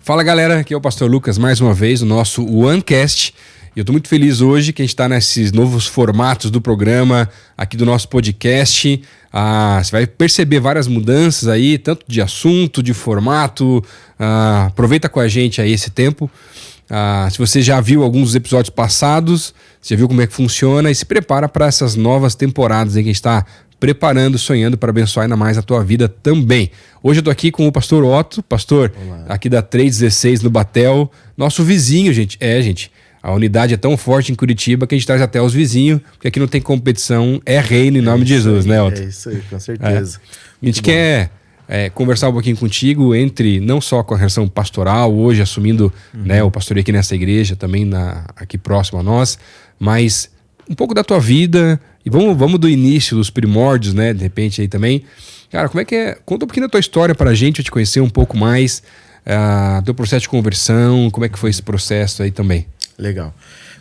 Fala galera, aqui é o Pastor Lucas mais uma vez, o nosso OneCast. E eu tô muito feliz hoje que a gente tá nesses novos formatos do programa, aqui do nosso podcast. Você vai perceber várias mudanças aí, tanto de assunto, de formato. Aproveita com a gente aí esse tempo. Se você já viu alguns episódios passados, você já viu como é que funciona e se prepara para essas novas temporadas aí que a gente está preparando, sonhando para abençoar ainda mais a tua vida também. Hoje eu tô aqui com o pastor Otto, pastor aqui da 316 no Batel, nosso vizinho, gente. Gente, a unidade é tão forte em Curitiba que a gente traz até os vizinhos, porque aqui não tem competição, é reino em nome de Jesus, né, Otto? É isso aí, com certeza. A gente quer conversar um pouquinho contigo entre não só com a relação pastoral, hoje assumindo o pastoreio aqui nessa igreja, também aqui próximo a nós, mas um pouco da tua vida e vamos do início, dos primórdios, né, de repente aí também. Cara, como é que é? Conta um pouquinho da tua história pra gente, eu te conhecer um pouco mais, teu processo de conversão, como é que foi esse processo aí também. Legal.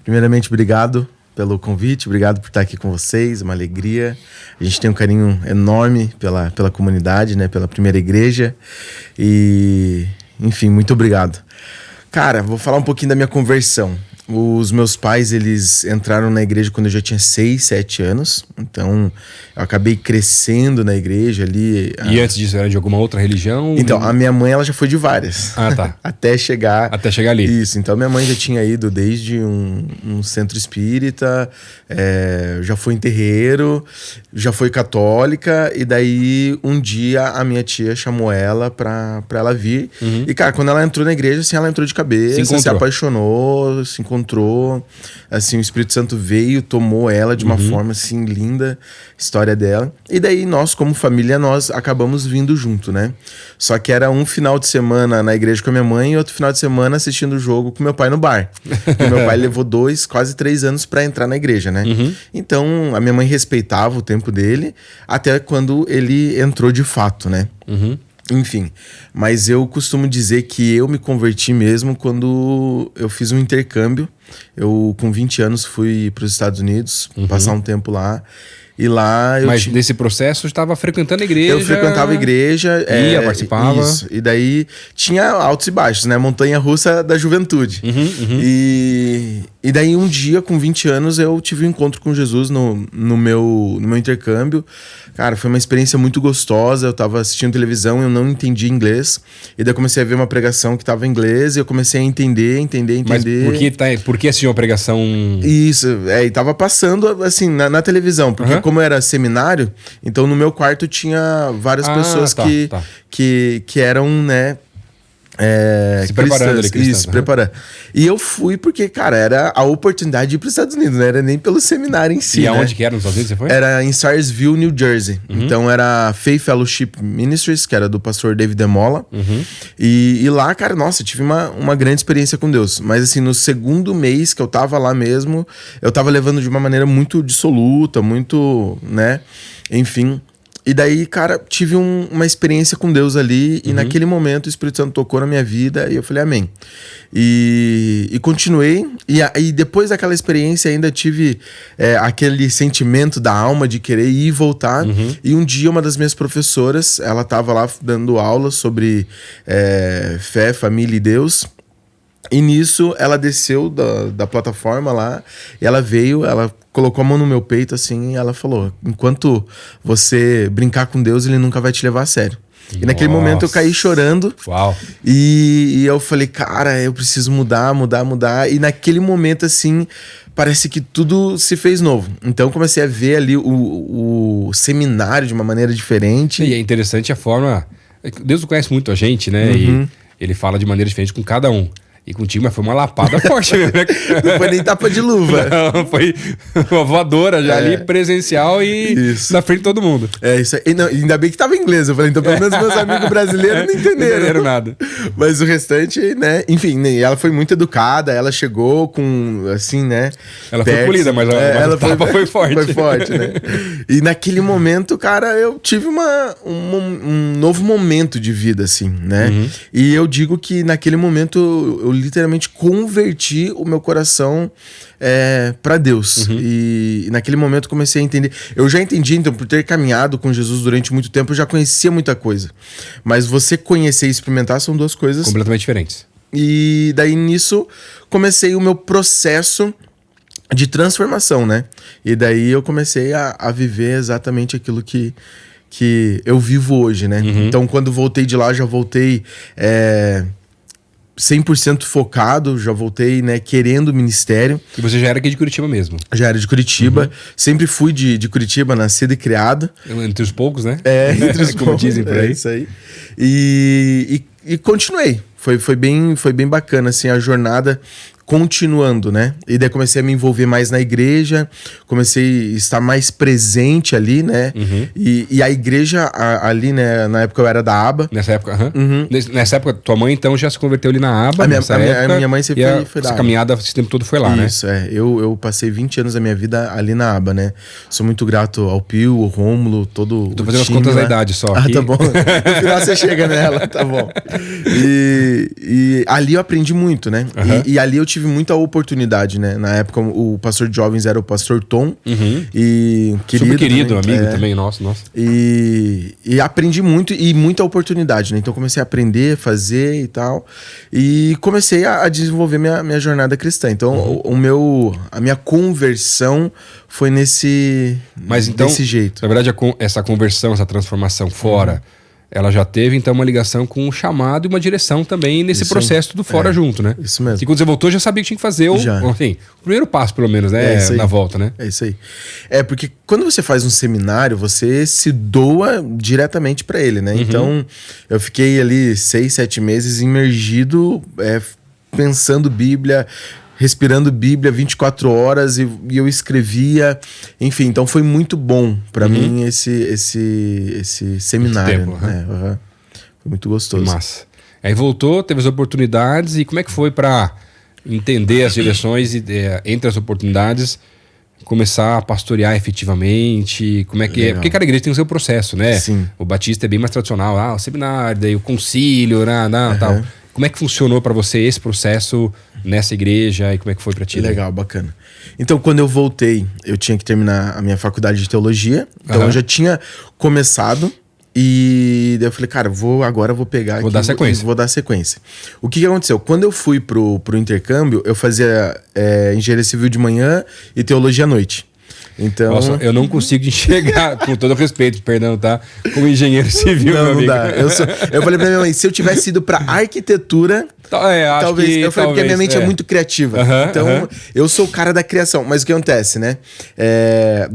Primeiramente, obrigado pelo convite, obrigado por estar aqui com vocês, uma alegria. A gente tem um carinho enorme pela comunidade, né, pela primeira igreja e, enfim, muito obrigado. Cara, vou falar um pouquinho da minha conversão. Os meus pais, eles entraram na igreja quando eu já tinha 6, 7 anos. Então, eu acabei crescendo na igreja ali. E antes disso, era de alguma outra religião? Então, a minha mãe, ela já foi de várias. Tá. Até chegar ali. Isso, então minha mãe já tinha ido desde um centro espírita, já foi em terreiro, já foi católica. E daí, um dia, a minha tia chamou ela pra ela vir. E, cara, quando ela entrou na igreja, assim, ela entrou de cabeça, se apaixonou, se encontrou, assim, o Espírito Santo veio, tomou ela de uma forma, assim, linda, história dela. E daí nós, como família, nós acabamos vindo junto, né? Só que era um final de semana na igreja com a minha mãe e outro final de semana assistindo o jogo com meu pai no bar. E meu pai levou 2, quase 3 anos pra entrar na igreja, né? Então, a minha mãe respeitava o tempo dele até quando ele entrou de fato, né? Enfim, mas eu costumo dizer que eu me converti mesmo quando eu fiz um intercâmbio. Eu, com 20 anos, fui para os Estados Unidos, passar um tempo lá. E lá eu Mas nesse processo você estava frequentando a igreja? Eu frequentava a igreja. Ia, participava. Isso. E daí tinha altos e baixos, né? Montanha-russa da juventude. E daí um dia, com 20 anos, eu tive um encontro com Jesus no meu intercâmbio. Cara, foi uma experiência muito gostosa. Eu tava assistindo televisão, eu não entendi inglês. E daí eu comecei a ver uma pregação que tava em inglês e eu comecei a entender. Mas por que assistiu uma pregação? Isso, e tava passando assim na televisão, porque como era seminário, então no meu quarto tinha várias pessoas que eram, né, se preparando ali, cristãs. Isso, preparando. E eu fui porque, cara, era a oportunidade de ir para os Estados Unidos, não era nem pelo seminário em si. E aonde que era nos Estados Unidos você foi? Era em Sayersville, New Jersey. Então era Faith Fellowship Ministries, que era do pastor David Demola. E lá, cara, nossa, eu tive uma grande experiência com Deus. Mas assim, no segundo mês que eu tava lá mesmo, eu tava levando de uma maneira muito dissoluta, muito, né, enfim. E daí, cara, tive uma experiência com Deus ali. E naquele momento o Espírito Santo tocou na minha vida. E eu falei, amém. E continuei. E depois daquela experiência ainda tive aquele sentimento da alma de querer ir e voltar. E um dia uma das minhas professoras, ela tava lá dando aula sobre fé, família e Deus. E nisso ela desceu da plataforma lá. E ela veio, ela colocou a mão no meu peito assim, e ela falou: enquanto você brincar com Deus, ele nunca vai te levar a sério. E naquele momento eu caí chorando. Uau. E eu falei, cara, eu preciso mudar. E naquele momento, assim, parece que tudo se fez novo. Então eu comecei a ver ali o seminário de uma maneira diferente. E é interessante a forma... Deus conhece muito a gente, né? E ele fala de maneira diferente com cada um. E contigo, mas foi uma lapada forte mesmo, né? Não foi nem tapa de luva. Não, foi uma voadora já ali, presencial e na frente de todo mundo. Isso aí. Não, ainda bem que tava em inglês. Eu falei, então pelo menos meus amigos brasileiros não entenderam. Não entenderam nada. Mas o restante, né? Enfim, ela foi muito educada, ela chegou com, assim, né? Ela foi polida, mas a tapa foi forte. Foi forte, né? E naquele momento, cara, eu tive um novo momento de vida, assim, né? E eu digo que naquele momento eu literalmente converti o meu coração para Deus. E naquele momento comecei a entender. Eu já entendi, então, por ter caminhado com Jesus durante muito tempo, eu já conhecia muita coisa. Mas você conhecer e experimentar são duas coisas completamente diferentes. E daí nisso comecei o meu processo de transformação, né? E daí eu comecei a viver exatamente aquilo que eu vivo hoje, né? Então, quando voltei de lá, já voltei 100% focado, já voltei, né, querendo o ministério. E você já era aqui de Curitiba mesmo? Já era de Curitiba. Sempre fui de Curitiba, nascido e criado. Entre os poucos, né? Entre os como poucos, dizem por aí. É isso aí. E continuei. Foi bem bacana, assim, a jornada continuando, né? E daí comecei a me envolver mais na igreja, comecei a estar mais presente ali, né? E a igreja ali, né? Na época eu era da ABA. Nessa época, Nessa época, tua mãe então já se converteu ali na ABA. A minha mãe sempre foi da ABA. ABA. Caminhada esse tempo todo foi lá, né? Isso, eu passei 20 anos da minha vida ali na ABA, né? Sou muito grato ao Pio, ao Rômulo, todo Tô fazendo as contas da idade só. Ah, tá bom. No final você chega nela, tá bom. E ali eu aprendi muito, né? E ali eu tive muita oportunidade, né? Na época o pastor de jovens era o pastor Tom. E super querido, também, amigo também, nossa. E aprendi muito e muita oportunidade, né? Então comecei a aprender, fazer e tal. E comecei a desenvolver minha jornada cristã. Então a minha conversão foi desse jeito. Na verdade, essa conversão, essa transformação fora, ela já teve, então, uma ligação com um chamado e uma direção também nesse processo do fora junto, né? Isso mesmo. E quando você voltou, já sabia que tinha que fazer o primeiro passo, pelo menos, né? Na volta, né? É isso aí. Porque quando você faz um seminário, você se doa diretamente para ele, né? Então, eu fiquei ali 6, 7 meses imergido, pensando Bíblia, respirando Bíblia 24 horas e eu escrevia, enfim, então foi muito bom para mim esse seminário, tempo, né? Foi muito gostoso. Que massa. Aí voltou, teve as oportunidades e como é que foi para entender as direções e entre as oportunidades começar a pastorear efetivamente? Como é que porque cada igreja tem o seu processo, né? Sim. O Batista é bem mais tradicional, o seminário, daí o concílio, tal. Como é que funcionou para você esse processo nessa igreja e como é que foi para ti? Legal, bacana. Então, quando eu voltei, eu tinha que terminar a minha faculdade de teologia. Então, eu já tinha começado e daí eu falei, cara, agora eu vou pegar Vou dar sequência. Vou dar sequência. O que aconteceu? Quando eu fui pro intercâmbio, eu fazia engenharia civil de manhã e teologia à noite. Então... Nossa, eu não consigo enxergar, com todo respeito, perdão, tá? Como engenheiro civil, meu amigo. Não dá. Eu falei pra minha mãe, se eu tivesse ido pra arquitetura, talvez. Eu falei, porque a minha mente é muito criativa. Então, eu sou o cara da criação. Mas o que acontece, né?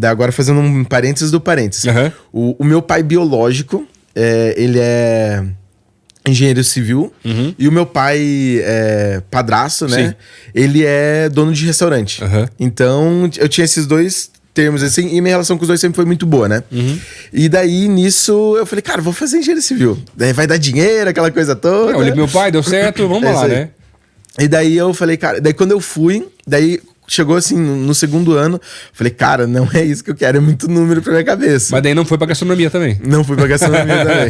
Agora fazendo um parênteses do parênteses. O meu pai biológico, ele é engenheiro civil, e o meu pai padrasto, né? Sim. Ele é dono de restaurante. Então, eu tinha esses dois termos assim, e minha relação com os dois sempre foi muito boa, né? E daí, nisso, eu falei, cara, vou fazer engenharia civil. Daí vai dar dinheiro, aquela coisa toda. Eu olhei pro meu pai, deu certo, vamos lá, né? E daí eu falei, cara, daí quando eu fui, daí chegou assim, no segundo ano, falei, cara, não é isso que eu quero, é muito número pra minha cabeça. Mas daí não foi pra gastronomia também? Não fui pra gastronomia também.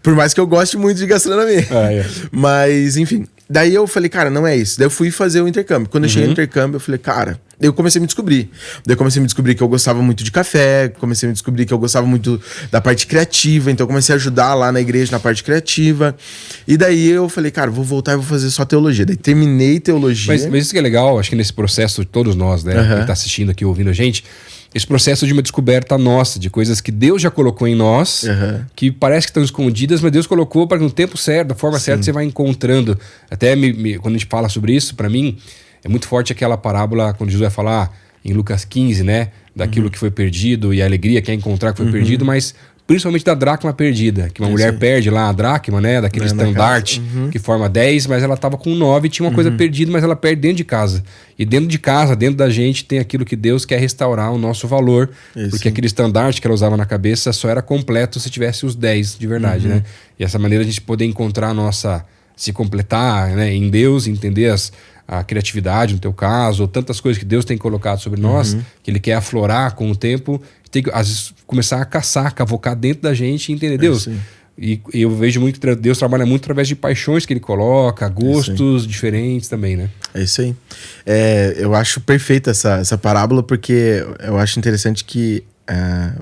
Por mais que eu goste muito de gastronomia. Mas, enfim. Daí eu falei, cara, não é isso. Daí eu fui fazer o intercâmbio. Quando eu cheguei no intercâmbio, eu falei, cara... Daí eu comecei a me descobrir. Daí eu comecei a me descobrir que eu gostava muito de café. Comecei a me descobrir que eu gostava muito da parte criativa. Então eu comecei a ajudar lá na igreja na parte criativa. E daí eu falei, cara, vou voltar e vou fazer só teologia. Daí terminei teologia. Mas isso que é legal, acho que nesse processo de todos nós, né? Quem tá assistindo aqui, ouvindo a gente... Esse processo de uma descoberta nossa, de coisas que Deus já colocou em nós, que parece que estão escondidas, mas Deus colocou para que no tempo certo, da forma certa, você vai encontrando. Até quando a gente fala sobre isso, para mim, é muito forte aquela parábola, quando Jesus vai falar em Lucas 15, né? Daquilo que foi perdido e a alegria que é encontrar que foi perdido, mas principalmente da dracma perdida, que uma mulher perde lá a dracma, né? Daquele estandarte que forma 10, mas ela estava com 9 e tinha uma coisa perdida, mas ela perde dentro de casa. E dentro de casa, dentro da gente, tem aquilo que Deus quer restaurar, o nosso valor. Porque aquele estandarte que ela usava na cabeça só era completo se tivesse os 10 de verdade, né? E essa maneira a gente poder encontrar a nossa... se completar, né, em Deus, entender a criatividade, no teu caso, ou tantas coisas que Deus tem colocado sobre nós, que Ele quer aflorar com o tempo, tem que, às vezes, começar a caçar, cavocar dentro da gente e entender Deus. E eu vejo muito que Deus trabalha muito através de paixões que Ele coloca, gostos diferentes também, né? É isso aí. Eu acho perfeita essa parábola, porque eu acho interessante que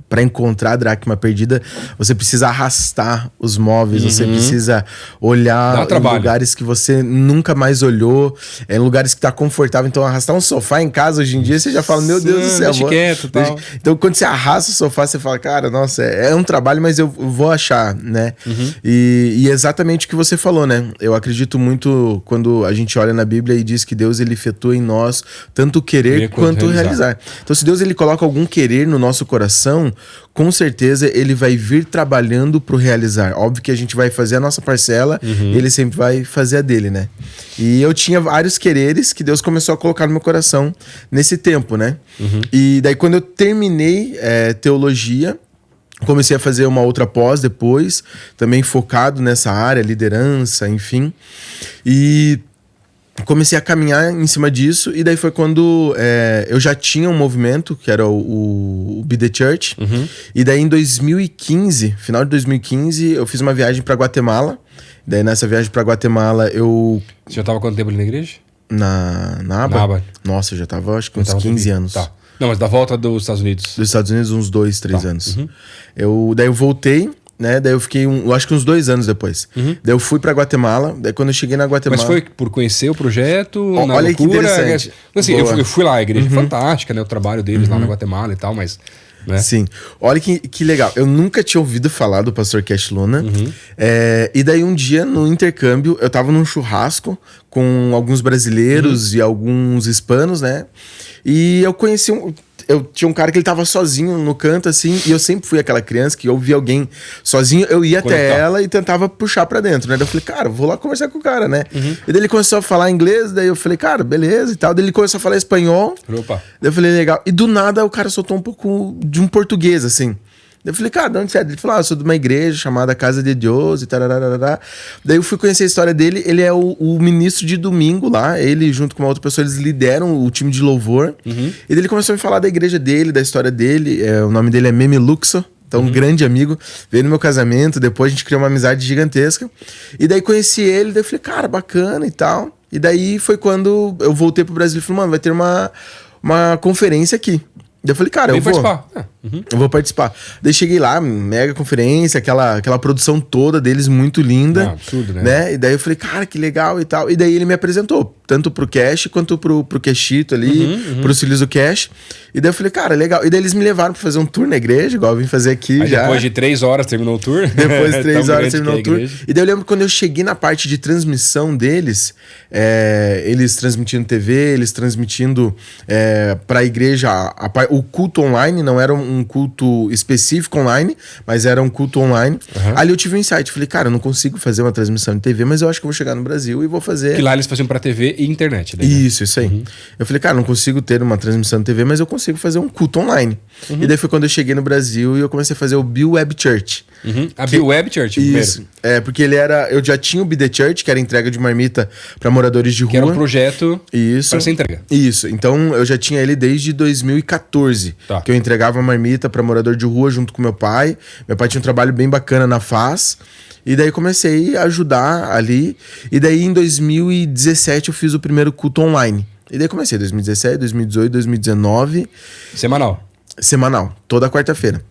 para encontrar a dracma perdida, você precisa arrastar os móveis, você precisa olhar em lugares que você nunca mais olhou, em lugares que tá confortável. Então, arrastar um sofá em casa hoje em dia, você já fala, meu Deus do céu. Deixa quieto, tal. Então, quando você arrasta o sofá, você fala, cara, nossa, é um trabalho, mas eu vou achar, né? E exatamente o que você falou, né? Eu acredito muito quando a gente olha na Bíblia e diz que Deus, ele efetua em nós tanto querer quanto realizar. Então, se Deus, ele coloca algum querer no nosso coração, com certeza ele vai vir trabalhando pro realizar. Óbvio que a gente vai fazer a nossa parcela, ele sempre vai fazer a dele, né? E eu tinha vários quereres que Deus começou a colocar no meu coração nesse tempo, né? E daí quando eu terminei teologia, comecei a fazer uma outra pós depois, também focado nessa área, liderança, enfim. E comecei a caminhar em cima disso, e daí foi quando eu já tinha um movimento, que era o Be The Church, e daí em 2015, final de 2015, eu fiz uma viagem para Guatemala. Daí nessa viagem para Guatemala, eu... Você já tava quanto tempo ali na igreja? Na ABA? Na ABA. Nossa, eu já tava acho que uns 15 anos. Tá. Não, mas da volta dos Estados Unidos. Dos Estados Unidos, uns 2, 3 anos. Daí eu voltei, né? Daí eu fiquei, eu acho que uns 2 anos depois. Daí eu fui pra Guatemala. Daí quando eu cheguei na Guatemala... Mas foi por conhecer o projeto, na olha loucura? Que interessante. Assim, eu fui lá, a igreja fantástica, né? O trabalho deles lá na Guatemala e tal, mas... Né? Sim. Olha que legal. Eu nunca tinha ouvido falar do pastor Cash Luna. E daí um dia, no intercâmbio, eu tava num churrasco com alguns brasileiros e alguns hispanos, né? E eu conheci eu tinha um cara que ele tava sozinho no canto, assim, e eu sempre fui aquela criança que eu via alguém sozinho, eu ia até ela e tentava puxar pra dentro, né? Daí eu falei, cara, vou lá conversar com o cara, né? E daí ele começou a falar inglês, daí eu falei, cara, beleza e tal. Daí ele começou a falar espanhol. Opa. Daí eu falei, legal. E do nada o cara soltou um pouco de um português, assim. Daí eu falei, cara, de onde você é? Ele falou, eu sou de uma igreja chamada Casa de Deus e tarararara. Daí eu fui conhecer a história dele. Ele é o ministro de domingo lá. Ele, junto com uma outra pessoa, eles lideram o time de louvor. E daí ele começou a me falar da igreja dele, da história dele. O nome dele é Meme Luxo. Então, um grande amigo. Veio no meu casamento. Depois a gente criou uma amizade gigantesca. E daí conheci ele. Daí eu falei, cara, bacana e tal. E daí foi quando eu voltei pro Brasil e falei, mano, vai ter uma conferência aqui. Daí eu falei, cara, eu vou participar. Eu vou participar. Daí cheguei lá, mega conferência, aquela produção toda deles muito linda. Absurdo, né? E daí eu falei, cara, que legal e tal. E daí ele me apresentou, tanto pro Cash quanto pro Cashito ali, pros filhos do Cash. E daí eu falei, cara, legal. E daí eles me levaram pra fazer um tour na igreja, igual eu vim fazer aqui. Aí já. Depois de 3 horas terminou o tour? Depois de 3 horas terminou o tour. E daí eu lembro quando eu cheguei na parte de transmissão deles, eles transmitindo TV, eles transmitindo pra igreja o culto online, não era um culto específico online, mas era um culto online. Ali eu tive um insight, falei, cara, eu não consigo fazer uma transmissão de TV, mas eu acho que eu vou chegar no Brasil e vou fazer... Que lá eles faziam pra TV e internet. Daí, né? Isso aí. Eu falei, cara, não consigo ter uma transmissão de TV, mas eu consigo fazer um culto online. E daí foi quando eu cheguei no Brasil e eu comecei a fazer o Be Web Church. A Be Web Church, isso. Porque eu já tinha o Be The Church, que era entrega de marmita pra moradores de rua. Que era um projeto para ser entrega. Isso. Então eu já tinha ele desde 2014. Que eu entregava marmita pra morador de rua junto com meu pai. Meu pai tinha um trabalho bem bacana na FAS. E daí comecei a ajudar ali. E daí em 2017 eu fiz o primeiro culto online. E daí comecei 2017, 2018, 2019. Semanal, toda quarta-feira.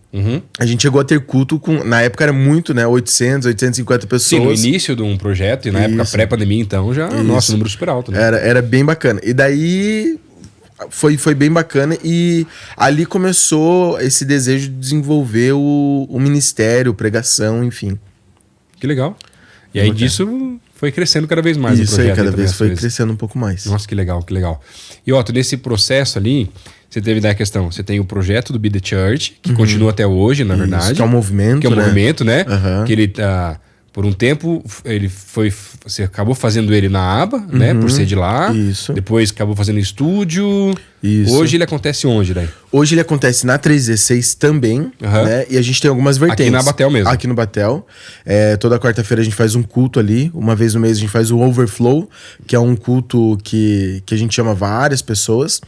A gente chegou a ter culto com... Na época era muito, né? 800, 850 pessoas. Sim, no início de um projeto. E na época pré-pandemia, então, já... Nossa, número super alto, né? Era bem bacana. E daí... Foi bem bacana. E ali começou esse desejo de desenvolver o ministério, pregação, enfim. Que legal. E aí disso... Foi crescendo cada vez mais o projeto. Isso aí, cada vez foi crescendo um pouco mais. Nossa, que legal, que legal. E, Otto, nesse processo ali, você teve da questão, você tem o projeto do Be The Church, que continua até hoje, na verdade. Que é um movimento, que é um movimento, né? Que ele, por um tempo, você acabou fazendo ele na ABA, né? Por ser de lá. Isso. Depois acabou fazendo estúdio. Isso. Hoje ele acontece onde, daí? Hoje ele acontece na 316 também, né? E a gente tem algumas vertentes. Aqui na Batel mesmo. Aqui no Batel. Toda quarta-feira a gente faz um culto ali. Uma vez no mês a gente faz o Overflow, que é um culto que a gente chama várias pessoas.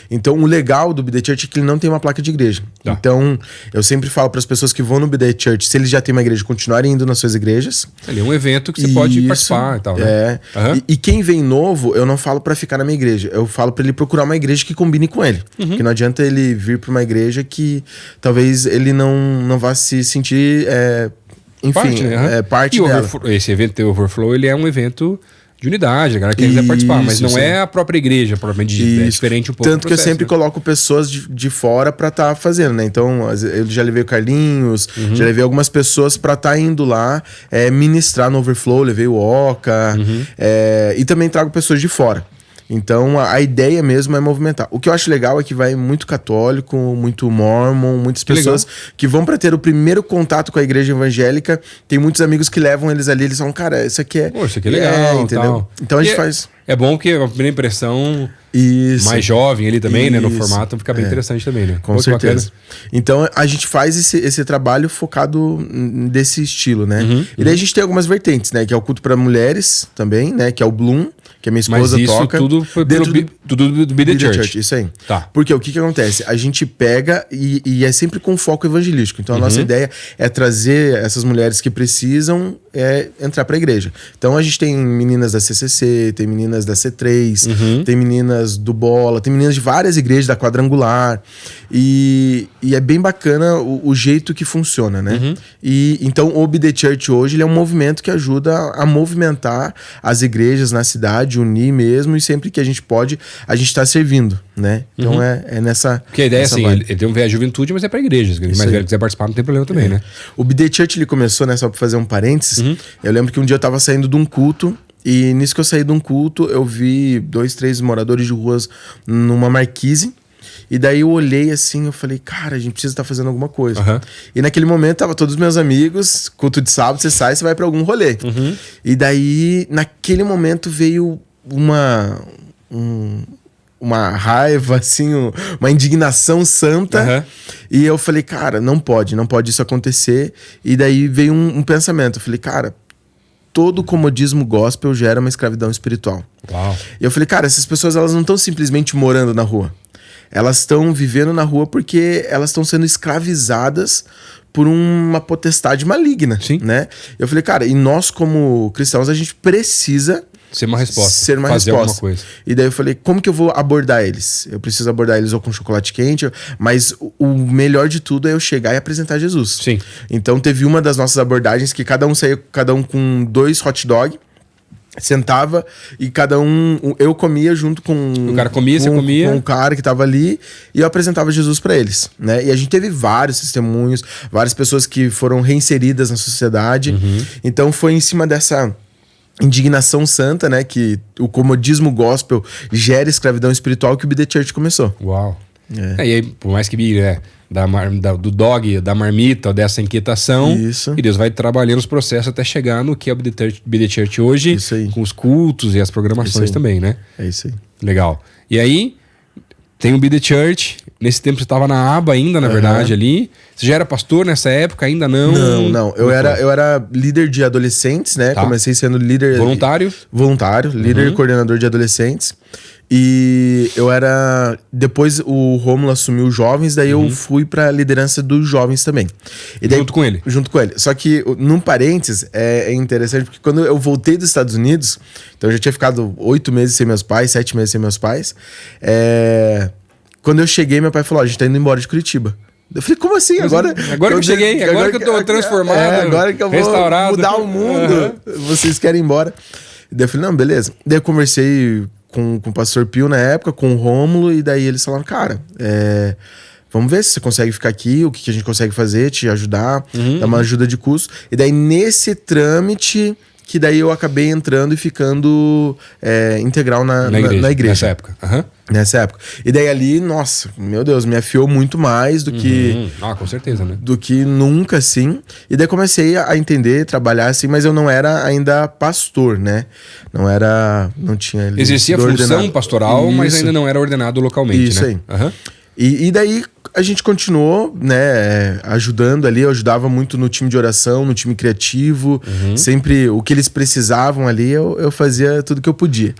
Então o legal do Be The Church é que ele não tem uma placa de igreja. Então eu sempre falo para as pessoas que vão no Be The Church, se eles já têm uma igreja, continuarem indo nas suas igrejas. Ele é um evento que você pode participar e tal, né? E quem vem novo, eu não falo para ficar na minha igreja. Eu falo para ele procurar uma igreja que combine com ele. Porque não adianta ele vir para uma igreja que talvez ele não vá se sentir, enfim, parte, né? Parte e dela. Esse evento The Overflow, ele é um evento de unidade, a galera que quiser participar, mas não é a própria igreja, provavelmente dita, é diferente um pouco. Tanto que eu sempre coloco pessoas de fora pra estar fazendo, né? Então, eu já levei o Carlinhos, já levei algumas pessoas pra estar indo lá ministrar no Overflow, levei o Oca, e também trago pessoas de fora. Então, a ideia mesmo é movimentar. O que eu acho legal é que vai muito católico, muito mormon, muitas pessoas que vão para ter o primeiro contato com a igreja evangélica. Tem muitos amigos que levam eles ali, eles falam, cara, isso aqui é... Pô, isso aqui é legal, entendeu? Tal. Então, a gente faz... É bom que a primeira impressão Isso. mais jovem ali também, né? No formato fica bem interessante também, né? Com certeza. Então a gente faz esse trabalho focado desse estilo, né? E daí a gente tem algumas vertentes, né? Que é o culto para mulheres também, né? Que é o Bloom, que a minha esposa toca. Tudo foi tudo do Be The Church. Isso aí. Tá. Porque o que acontece? A gente pega e é sempre com foco evangelístico. Então a nossa ideia é trazer essas mulheres que precisam entrar para a igreja. Então a gente tem meninas da CCC, tem meninas da C3, tem meninas do Bola, tem meninas de várias igrejas da Quadrangular. E é bem bacana o jeito que funciona, né? E então o Be The Church hoje ele é um movimento que ajuda a movimentar as igrejas na cidade, unir mesmo, e sempre que a gente pode, a gente tá servindo, né? Então é nessa... Porque a ideia é assim, vibe. ele tem um viés juventude, mas é pra igreja. Se mais velho quiser participar, não tem problema também, né? O Be The Church ele começou, né? Só pra fazer um parênteses. Eu lembro que um dia eu tava saindo de um culto, e nisso que eu saí de um culto, eu vi 2, 3 moradores de ruas numa marquise. E daí eu olhei assim, eu falei, cara, a gente precisa estar fazendo alguma coisa. E naquele momento tava todos os meus amigos, culto de sábado, você sai, você vai pra algum rolê. E daí, naquele momento veio uma raiva, assim, uma indignação santa. E eu falei, cara, não pode isso acontecer. E daí veio um pensamento, eu falei, cara, todo comodismo gospel gera uma escravidão espiritual. Uau. E eu falei, cara, essas pessoas elas não estão simplesmente morando na rua. Elas estão vivendo na rua porque elas estão sendo escravizadas por uma potestade maligna, né? Eu falei, cara, e nós como cristãos, a gente precisa ser uma resposta. Fazer alguma coisa. E daí eu falei, como que eu vou abordar eles? Eu preciso abordar eles ou com chocolate quente, mas o melhor de tudo é eu chegar e apresentar Jesus. Sim. Então teve uma das nossas abordagens que cada um com 2 hot dog, sentava e eu comia junto com o cara comia, você comia com o cara que tava ali, e eu apresentava Jesus para eles, né? E a gente teve vários testemunhos, várias pessoas que foram reinseridas na sociedade. Então foi em cima dessa indignação santa, né, que o comodismo gospel gera escravidão espiritual, que o Be The Church começou. Uau. E aí, por mais que do dog, da marmita, dessa inquietação, e Deus vai trabalhando os processos até chegar no que é o Be The Church hoje, com os cultos e as programações também, né? É isso aí. Legal. E aí, tem o Be The Church. Nesse tempo você estava na aba ainda, na verdade, ali. Você já era pastor nessa época? Ainda não? Não. Eu era líder de adolescentes, né? Tá. Comecei sendo líder... Voluntário, líder e coordenador de adolescentes. E eu era... Depois o Rômulo assumiu os jovens, daí eu fui pra liderança dos jovens também. E daí, junto com ele? Junto com ele. Só que, num parênteses, é interessante, porque quando eu voltei dos Estados Unidos, então eu já tinha ficado 8 meses sem meus pais, 7 meses sem meus pais. Quando eu cheguei, meu pai falou, a gente tá indo embora de Curitiba. Eu falei, como assim? Agora que eu cheguei, agora que eu tô transformado, agora que eu vou mudar o mundo, vocês querem ir embora. Daí eu falei, não, beleza. Daí eu conversei com o pastor Pio na época, com o Rômulo, e daí eles falaram, cara, vamos ver se você consegue ficar aqui, o que a gente consegue fazer, te ajudar, dar uma ajuda de custo. E daí nesse trâmite, que daí eu acabei entrando e ficando integral na igreja. Nessa época. Nessa época. E daí ali, nossa, meu Deus, me afiou muito mais do que... com certeza, né? Do que nunca, assim. E daí comecei a entender, trabalhar assim, mas eu não era ainda pastor, né? Não tinha... Exercia a função pastoral, mas ainda não era ordenado localmente, isso né? Aí. E daí a gente continuou, né, ajudando ali. Eu ajudava muito no time de oração, no time criativo. Sempre o que eles precisavam ali, eu fazia tudo que eu podia.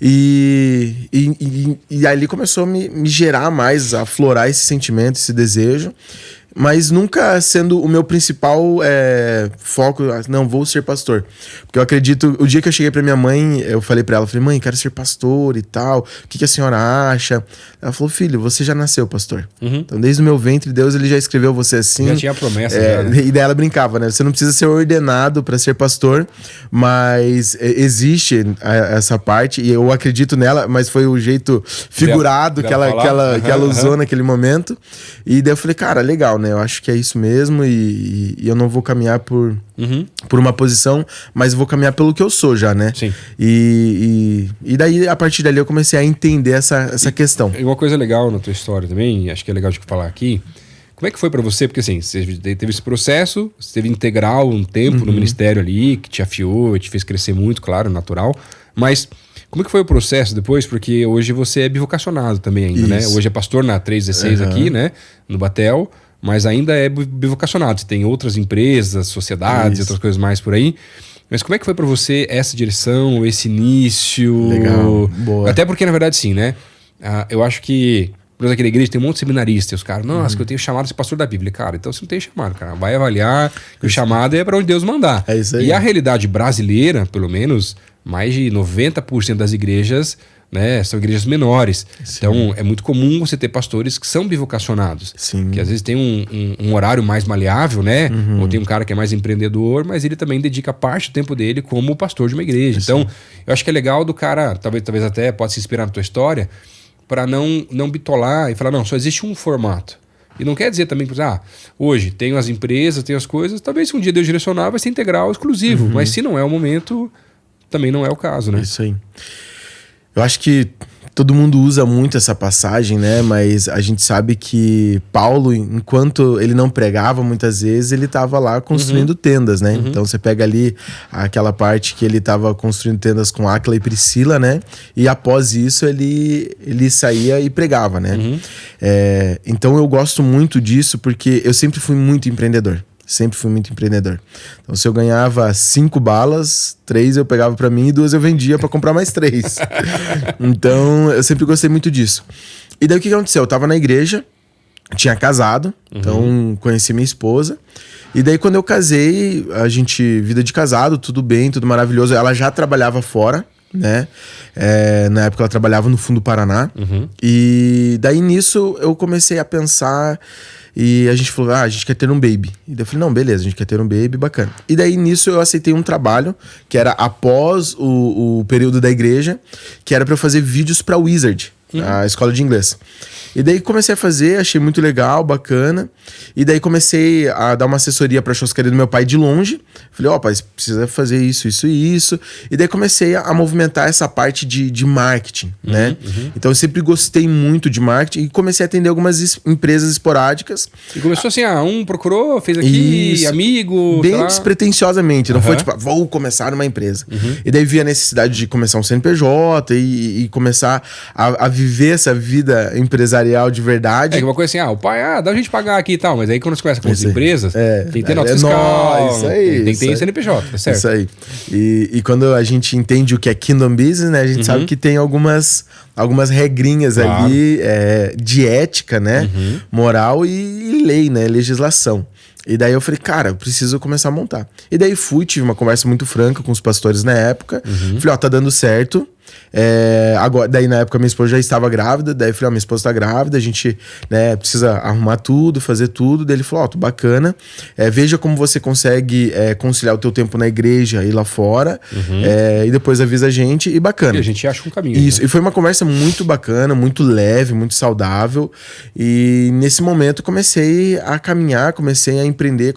E ali começou a me gerar mais, a aflorar esse sentimento, esse desejo. mas nunca sendo o meu principal foco, não, vou ser pastor. Porque eu acredito, o dia que eu cheguei pra minha mãe, eu falei pra ela, falei, mãe, quero ser pastor e tal, o que a senhora acha? Ela falou, filho, você já nasceu pastor. Então desde o meu ventre, Deus ele já escreveu você assim. Já tinha a promessa. Já, né? E daí ela brincava, né? Você não precisa ser ordenado pra ser pastor, mas existe essa parte, e eu acredito nela, mas foi o jeito figurado que ela usou naquele momento. E daí eu falei, cara, legal, né? Eu acho que é isso mesmo e eu não vou caminhar por uma posição, mas vou caminhar pelo que eu sou já, né? Sim. E daí, a partir dali, eu comecei a entender essa questão. E uma coisa legal na tua história também, acho que é legal de falar aqui, como é que foi pra você? Porque assim, você teve esse processo, você teve integral um tempo no ministério ali, que te afiou, te fez crescer muito, claro, natural, mas... Como é que foi o processo depois? Porque hoje você é bivocacionado também ainda, né? Hoje é pastor na 316 aqui, né? No Batel, mas ainda é bivocacionado. Você tem outras empresas, sociedades, outras coisas mais por aí. Mas como é que foi pra você essa direção, esse início? Legal, boa. Até porque, na verdade, sim, né? Eu acho que, por exemplo, aqui na igreja tem um monte de seminarista e os caras, nossa, que eu tenho chamado de ser pastor da Bíblia. Cara, então você não tem chamado, cara. Vai avaliar que o chamado é pra onde Deus mandar. É isso aí. E a realidade brasileira, pelo menos... Mais de 90% das igrejas, né, são igrejas menores. Sim. Então, é muito comum você ter pastores que são bivocacionados. Sim. Que às vezes tem um horário mais maleável, né? Ou tem um cara que é mais empreendedor, mas ele também dedica parte do tempo dele como pastor de uma igreja. Sim. Então, eu acho que é legal do cara, talvez até pode se inspirar na tua história, para não bitolar e falar, não, só existe um formato. E não quer dizer também que, hoje tem as empresas, tem as coisas, talvez se um dia Deus direcionar vai ser integral, exclusivo. Mas se não é o momento... Também não é o caso, né? Isso aí. Eu acho que todo mundo usa muito essa passagem, né? Mas a gente sabe que Paulo, enquanto ele não pregava, muitas vezes ele estava lá construindo tendas, né? Então você pega ali aquela parte que ele estava construindo tendas com Áquila e Priscila, né? E após isso ele saía e pregava, né? Então eu gosto muito disso porque eu sempre fui muito empreendedor. Sempre fui muito empreendedor. Então, se eu ganhava 5 balas, 3 eu pegava pra mim e 2 eu vendia pra comprar mais 3. Então, eu sempre gostei muito disso. E daí, o que aconteceu? Eu tava na igreja, tinha casado, então conheci minha esposa. E daí, quando eu casei, vida de casado, tudo bem, tudo maravilhoso. Ela já trabalhava fora, né? Na época ela trabalhava no Fundo Paraná. E daí, nisso, eu comecei a pensar... E a gente falou, a gente quer ter um baby. E daí eu falei, não, beleza, a gente quer ter um baby, bacana. E daí, nisso, eu aceitei um trabalho, que era após o período da igreja, que era pra eu fazer vídeos pra Wizard, a escola de inglês. E daí comecei a fazer, achei muito legal, bacana. E daí comecei a dar uma assessoria pra churrascaria do meu pai de longe. Falei, pai, você precisa fazer isso, isso e isso. E daí comecei a movimentar essa parte de marketing, né? Então eu sempre gostei muito de marketing e comecei a atender algumas empresas esporádicas. E começou assim, um procurou, fez aqui, isso, amigo... Bem despretensiosamente, não foi tipo, vou começar uma empresa. E daí vi a necessidade de começar um CNPJ e começar a viver essa vida empresarial de verdade. Uma coisa assim, o pai, dá a gente pagar aqui e tal, mas aí quando você começa com as empresas, tem que ter nota fiscal, isso aí, tem que ter CNPJ, tá certo? Isso aí. E quando a gente entende o que é Kingdom Business, né, a gente sabe que tem algumas regrinhas ali de ética, né, moral e lei, né, legislação. E daí eu falei, cara, eu preciso começar a montar. E daí tive uma conversa muito franca com os pastores na época. Falei, tá dando certo. Agora, daí na época minha esposa já estava grávida. Daí eu falei, minha esposa tá grávida, a gente, né, precisa arrumar tudo, fazer tudo. Daí ele falou, bacana. Veja como você consegue conciliar o teu tempo na igreja e lá fora. E depois avisa a gente e bacana. E a gente acha um caminho. Isso, né? E foi uma conversa muito bacana, muito leve, muito saudável. E nesse momento eu comecei a caminhar, comecei a empreender.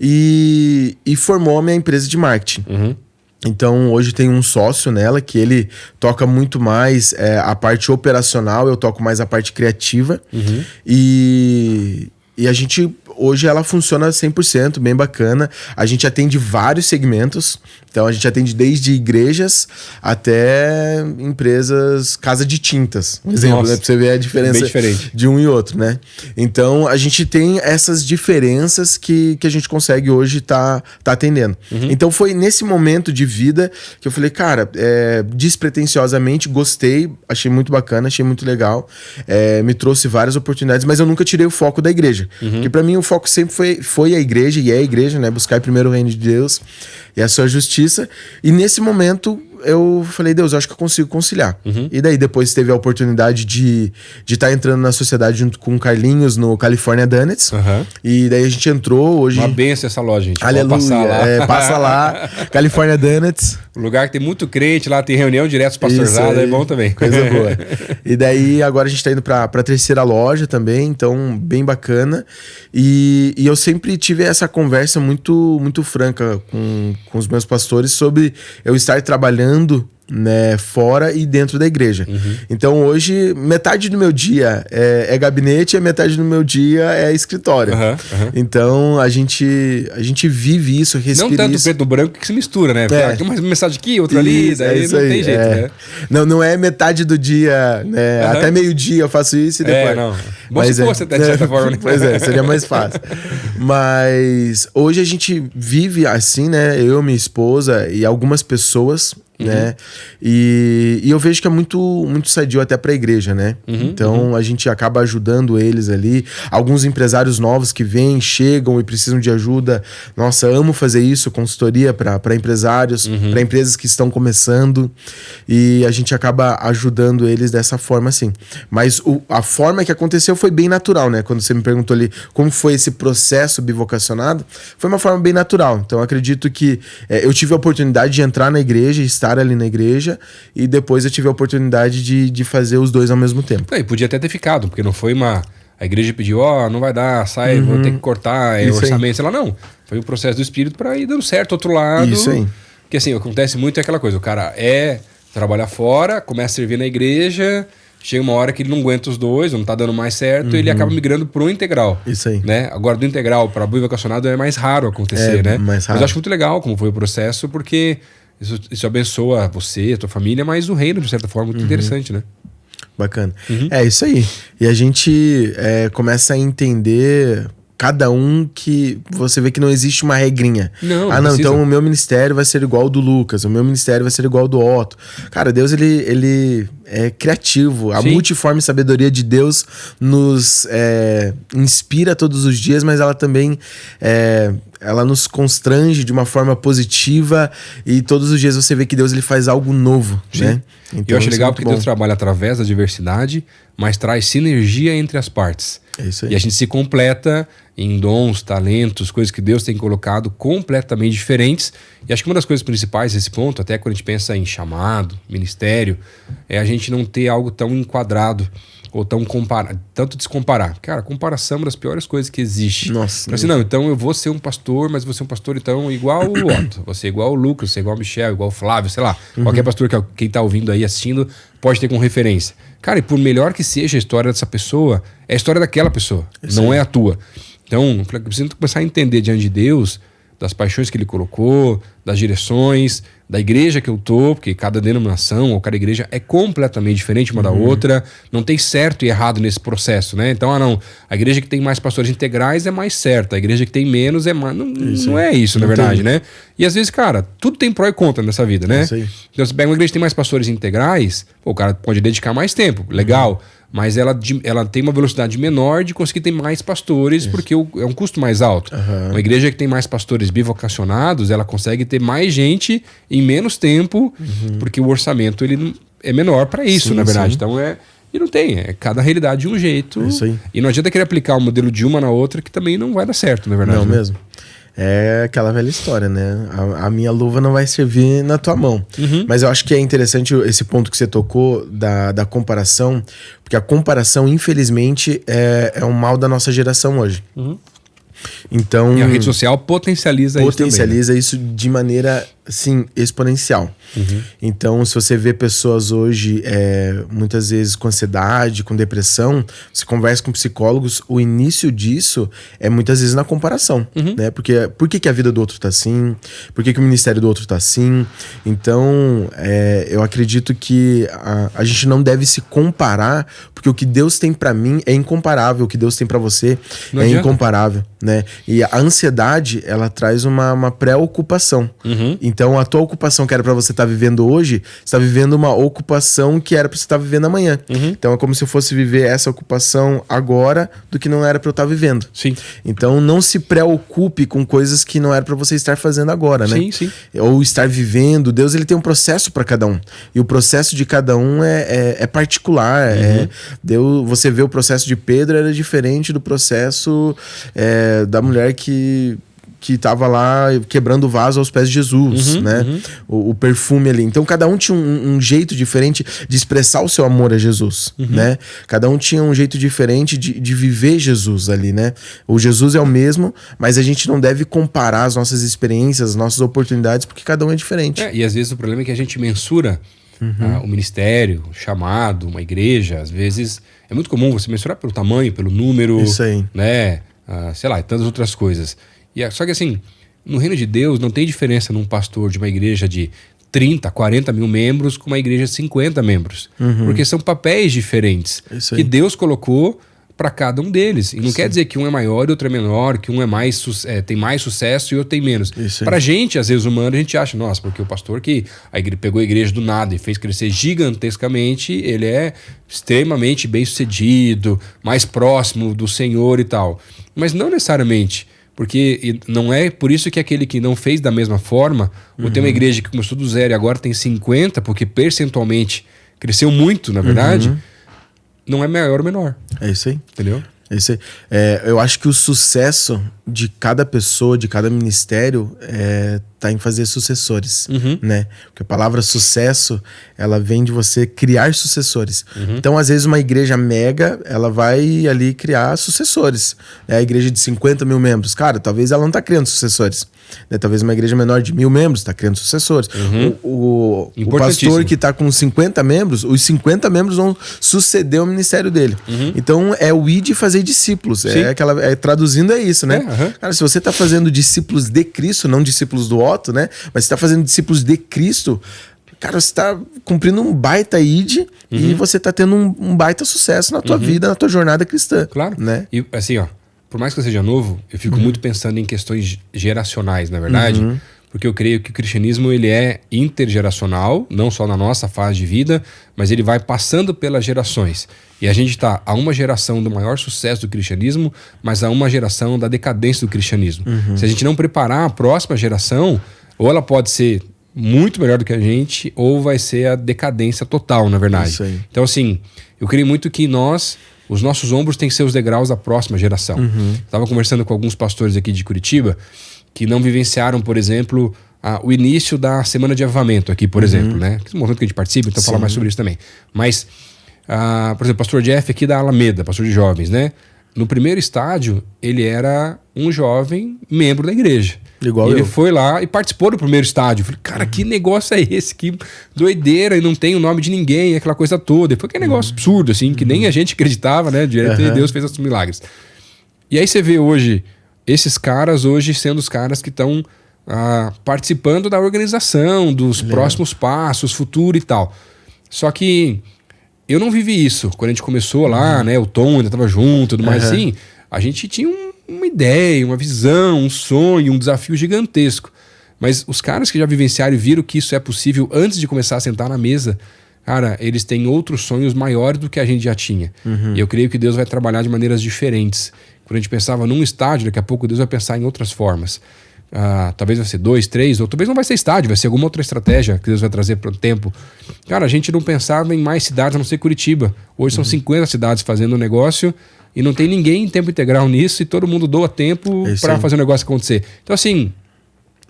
E formou a minha empresa de marketing. Então, hoje tem um sócio nela que ele toca muito mais a parte operacional, eu toco mais a parte criativa. E a gente, hoje ela funciona 100%, bem bacana. A gente atende vários segmentos. Então a gente atende desde igrejas até empresas, casa de tintas. Um exemplo, né? Pra você ver a diferença de um e outro, né? Então a gente tem essas diferenças que a gente consegue hoje tá atendendo. Então foi nesse momento de vida que eu falei, cara, despretensiosamente gostei, achei muito bacana, achei muito legal. Me trouxe várias oportunidades, mas eu nunca tirei o foco da igreja. Porque pra mim o foco sempre foi a igreja, e é a igreja, né? Buscar primeiro o reino de Deus e a sua justiça. E nesse momento eu falei, Deus, eu acho que eu consigo conciliar. E daí depois teve a oportunidade de estar entrando na sociedade junto com o Carlinhos no California Donuts. E daí a gente entrou hoje. Uma benção essa loja, gente. Aleluia. Passar lá. Passa lá, California Donuts. Um lugar que tem muito crente, lá tem reunião direto com os pastorzados, é bom também. Coisa boa. E daí agora a gente tá indo pra terceira loja também, então bem bacana. E eu sempre tive essa conversa muito, muito franca com os meus pastores sobre eu estar trabalhando, né, fora e dentro da igreja. Então hoje metade do meu dia é gabinete e a metade do meu dia é escritório. Então a gente vive isso, respira não tanto isso. preto no branco que se mistura, né? Tem uma mensagem aqui, outra ali, daí não tem jeito, né? Não é metade do dia, né? Até meio-dia eu faço isso e depois... não. Bom se fosse até de certa forma, né? Pois seria mais fácil. Mas hoje a gente vive assim, né? Eu, minha esposa e algumas pessoas, né? E eu vejo que é muito, muito sadio até pra igreja, né? Então a gente acaba ajudando eles ali. Alguns empresários novos que vêm, chegam e precisam de ajuda. Nossa, amo fazer isso, consultoria para empresários, para empresas que estão começando. E a gente acaba ajudando eles dessa forma, assim. Mas a forma que aconteceu foi bem natural, né? Quando você me perguntou ali como foi esse processo bivocacionado, foi uma forma bem natural. Então eu acredito que eu tive a oportunidade de entrar na igreja, estar ali na igreja, e depois eu tive a oportunidade de fazer os dois ao mesmo tempo. E podia até ter ficado, porque não foi a igreja pediu, não vai dar, sai, vou ter que cortar, orçamento, sei lá, não. Foi o processo do Espírito para ir dando certo, outro lado. Isso aí. Porque assim, acontece muito aquela coisa, o cara trabalha fora, começa a servir na igreja, chega uma hora que ele não aguenta os dois, não tá dando mais certo, ele acaba migrando pro integral. Isso aí. Né? Agora, do integral para bivocacionado é mais raro acontecer, né? Mais raro. Mas eu acho muito legal como foi o processo, porque isso abençoa você, a tua família, mas o reino, de certa forma, muito interessante, né? Bacana. É isso aí. E a gente começa a entender cada um, que você vê que não existe uma regrinha. Não, então o meu ministério vai ser igual ao do Lucas, o meu ministério vai ser igual ao do Otto. Cara, Deus, ele é criativo. A multiforme sabedoria de Deus nos inspira todos os dias, mas ela também ela nos constrange de uma forma positiva, e todos os dias você vê que Deus ele faz algo novo, né? Então, eu acho legal porque Deus trabalha através da diversidade, mas traz sinergia entre as partes. É isso aí. E a gente se completa em dons, talentos, coisas que Deus tem colocado completamente diferentes. E acho que uma das coisas principais desse ponto, até quando a gente pensa em chamado, ministério, é a gente não ter algo tão enquadrado ou tanto descomparar. Cara, comparação é uma das piores coisas que existe. Nossa. Assim, não, então eu vou ser um pastor, mas vou ser um pastor então igual o Otto, vou ser igual o Lucas, vou ser igual o Michel, igual o Flávio, sei lá. Qualquer pastor que quem tá ouvindo aí, assistindo, pode ter como referência. Cara, e por melhor que seja a história dessa pessoa, é a história daquela pessoa, não é a tua. Então, eu preciso começar a entender diante de Deus das paixões que ele colocou, das direções, da igreja que eu tô, porque cada denominação ou cada igreja é completamente diferente uma da outra, não tem certo e errado nesse processo, né? Então, a igreja que tem mais pastores integrais é mais certa, a igreja que tem menos é mais... Não é isso, na verdade, né? E às vezes, cara, tudo tem pró e contra nessa vida, né? Então, você pega uma igreja que tem mais pastores integrais, o cara pode dedicar mais tempo, legal, mas ela tem uma velocidade menor de conseguir ter mais pastores, porque é um custo mais alto. Uma igreja que tem mais pastores bivocacionados, ela consegue ter mais gente em menos tempo, porque o orçamento ele é menor para isso, na verdade. Então e não tem, cada realidade de um jeito. E não adianta querer aplicar o modelo de uma na outra, que também não vai dar certo, na verdade. Não mesmo. É aquela velha história, né? A minha luva não vai servir na tua mão. Mas eu acho que é interessante esse ponto que você tocou da comparação, porque a comparação, infelizmente, é um mal da nossa geração hoje. Então, e a rede social potencializa isso também, né? Isso de maneira assim, exponencial. Então, se você vê pessoas hoje, muitas vezes com ansiedade, com depressão, você conversa com psicólogos, o início disso é muitas vezes na comparação, né? Porque por que a vida do outro tá assim? Por que o ministério do outro tá assim? Então, eu acredito que a gente não deve se comparar, porque o que Deus tem pra mim é incomparável, o que Deus tem pra você Não é adianta. incomparável, né? E a ansiedade, ela traz uma preocupação. Então, a tua ocupação que era pra você estar vivendo hoje, você tá vivendo uma ocupação que era pra você estar vivendo amanhã. Então, é como se eu fosse viver essa ocupação agora do que não era pra eu estar vivendo. Sim. Então, não se preocupe com coisas que não era pra você estar fazendo agora, né? Sim. Ou estar vivendo. Deus, ele tem um processo pra cada um. E o processo de cada um é particular. Deus, você vê o processo de Pedro era diferente do processo da mulher que tava lá quebrando o vaso aos pés de Jesus, né? O perfume ali. Então, cada um tinha um jeito diferente de expressar o seu amor a Jesus, né? Cada um tinha um jeito diferente de viver Jesus ali, né? O Jesus é o mesmo, mas a gente não deve comparar as nossas experiências, as nossas oportunidades, porque cada um é diferente. E às vezes o problema é que a gente mensura o ministério, o chamado, uma igreja. Às vezes é muito comum você mensurar pelo tamanho, pelo número, Isso aí. né? Sei lá, e tantas outras coisas. Só que assim, no reino de Deus não tem diferença num pastor de uma igreja de 30, 40 mil membros com uma igreja de 50 membros. Porque são papéis diferentes Isso aí. que Deus colocou para cada um deles. E não quer dizer que um é maior e outro é menor, que um é mais tem mais sucesso e outro tem menos. Isso aí. Pra gente, às vezes, humano, a gente acha, nossa, porque o pastor que pegou a igreja do nada e fez crescer gigantescamente, ele é extremamente bem-sucedido, mais próximo do Senhor e tal. Mas não necessariamente. Porque não é por isso que aquele que não fez da mesma forma, ou tem uma igreja que começou do zero e agora tem 50, porque percentualmente cresceu muito, na verdade, não é maior ou menor. É isso aí. Entendeu? Eu acho que o sucesso de cada pessoa, de cada ministério, tá em fazer sucessores, né? Porque a palavra sucesso, ela vem de você criar sucessores. Então, às vezes, uma igreja mega, ela vai ali criar sucessores. A igreja de 50 mil membros, cara, talvez ela não tá criando sucessores. Né? Talvez uma igreja menor de 1.000 membros tá criando sucessores. O pastor que tá com 50 membros, os 50 membros vão suceder o ministério dele. Então, é o ir de fazer discípulos. Traduzindo é isso, né? Cara, se você tá fazendo discípulos de Cristo, não discípulos do Otto, né? Mas você tá fazendo discípulos de Cristo, cara, você tá cumprindo um baita id e você tá tendo um baita sucesso na tua vida, na tua jornada cristã. Claro. Né? E assim, por mais que eu seja novo, eu fico muito pensando em questões geracionais, na verdade. Porque eu creio que o cristianismo ele é intergeracional, não só na nossa fase de vida, mas ele vai passando pelas gerações. E a gente está a uma geração do maior sucesso do cristianismo, mas a uma geração da decadência do cristianismo. Se a gente não preparar a próxima geração, ou ela pode ser muito melhor do que a gente, ou vai ser a decadência total, na verdade. Isso aí. Então, assim, eu creio muito que os nossos ombros têm que ser os degraus da próxima geração. Estava conversando com alguns pastores aqui de Curitiba que não vivenciaram, por exemplo, o início da semana de avivamento aqui, por exemplo, né? Que é um movimento que a gente participa, então falar mais sobre isso também. Mas, por exemplo, o pastor Jeff aqui da Alameda, pastor de jovens, né? No primeiro estádio, ele era um jovem membro da igreja. Igual e ele eu. foi lá e participou do primeiro estádio. Eu falei, cara, que negócio é esse? Que doideira, e não tem o nome de ninguém, aquela coisa toda. E foi aquele negócio absurdo, assim, que nem a gente acreditava, né? Direto Deus fez os milagres. E aí você vê hoje, esses caras hoje sendo os caras que estão participando da organização, dos próximos passos, futuro e tal. Só que eu não vivi isso. Quando a gente começou lá, né? O Tom ainda estava junto, tudo mais assim. A gente tinha uma ideia, uma visão, um sonho, um desafio gigantesco. Mas os caras que já vivenciaram e viram que isso é possível antes de começar a sentar na mesa, cara, eles têm outros sonhos maiores do que a gente já tinha. E eu creio que Deus vai trabalhar de maneiras diferentes. Quando a gente pensava num estádio, daqui a pouco Deus vai pensar em outras formas. Talvez vai ser 2, 3, ou talvez não vai ser estádio, vai ser alguma outra estratégia que Deus vai trazer para o tempo. Cara, a gente não pensava em mais cidades a não ser Curitiba. Hoje são 50 cidades fazendo o negócio e não tem ninguém em tempo integral nisso e todo mundo doa tempo para fazer o negócio acontecer. Então, assim,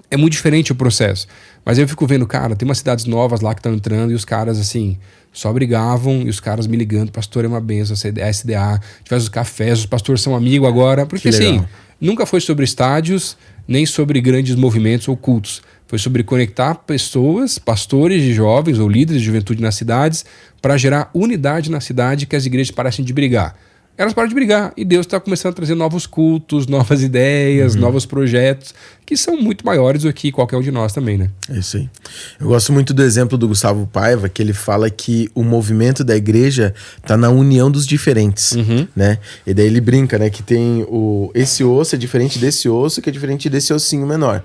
é muito diferente o processo. Mas eu fico vendo, cara, tem umas cidades novas lá que estão entrando e os caras, assim, só brigavam e os caras me ligando, pastor, é uma benção, SDA, a gente faz os cafés, os pastores são amigos agora. Porque, assim, nunca foi sobre estádios, nem sobre grandes movimentos ou cultos. Foi sobre conectar pessoas, pastores de jovens ou líderes de juventude nas cidades para gerar unidade na cidade que as igrejas parecem de brigar. Elas param de brigar e Deus está começando a trazer novos cultos, novas ideias, novos projetos que são muito maiores do que qualquer um de nós também, né? É isso aí. Eu gosto muito do exemplo do Gustavo Paiva, que ele fala que o movimento da igreja tá na união dos diferentes, né? E daí ele brinca, né, que tem esse osso é diferente desse osso, que é diferente desse ossinho menor.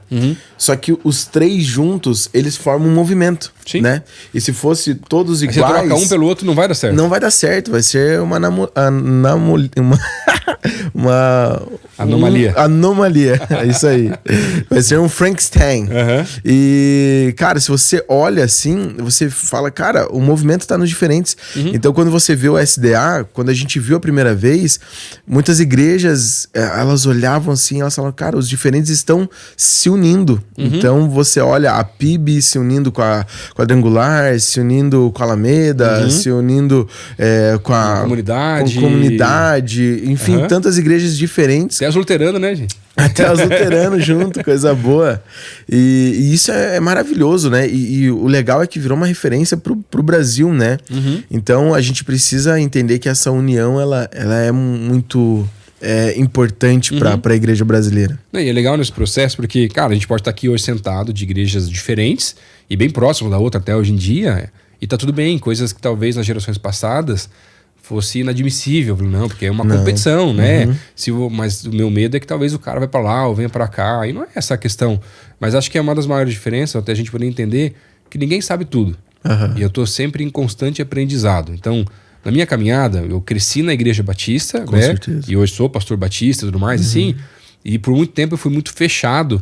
Só que os três juntos, eles formam um movimento, né? E se fosse todos iguais... Aí você troca um pelo outro, não vai dar certo. Não vai dar certo, vai ser uma anomalia. Anomalia, é isso aí. Vai ser um Frankenstein. E, cara, se você olha assim, você fala, cara, o movimento tá nos diferentes. Então, quando você vê o SDA, quando a gente viu a primeira vez, muitas igrejas, elas olhavam assim, elas falavam, cara, os diferentes estão se unindo. Então, você olha a PIB se unindo com a Quadrangular, se unindo com a Alameda, se unindo com a comunidade, enfim, tantas igrejas diferentes. Até as luteranas, né, gente? Até os luteranos junto, coisa boa. E isso é maravilhoso, né? E o legal é que virou uma referência pro Brasil, né? Então a gente precisa entender que essa união ela é muito importante para a igreja brasileira. E é legal nesse processo porque, cara, a gente pode estar aqui hoje sentado de igrejas diferentes e bem próximo da outra até hoje em dia, e tá tudo bem, coisas que talvez nas gerações passadas fosse inadmissível, não, porque é uma competição, né? Mas o meu medo é que talvez o cara vai pra lá ou venha pra cá, e não é essa a questão. Mas acho que é uma das maiores diferenças, até a gente poder entender que ninguém sabe tudo. E eu tô sempre em constante aprendizado. Então, na minha caminhada, eu cresci na Igreja Batista, com certeza. E hoje sou pastor batista e tudo mais, assim, e por muito tempo eu fui muito fechado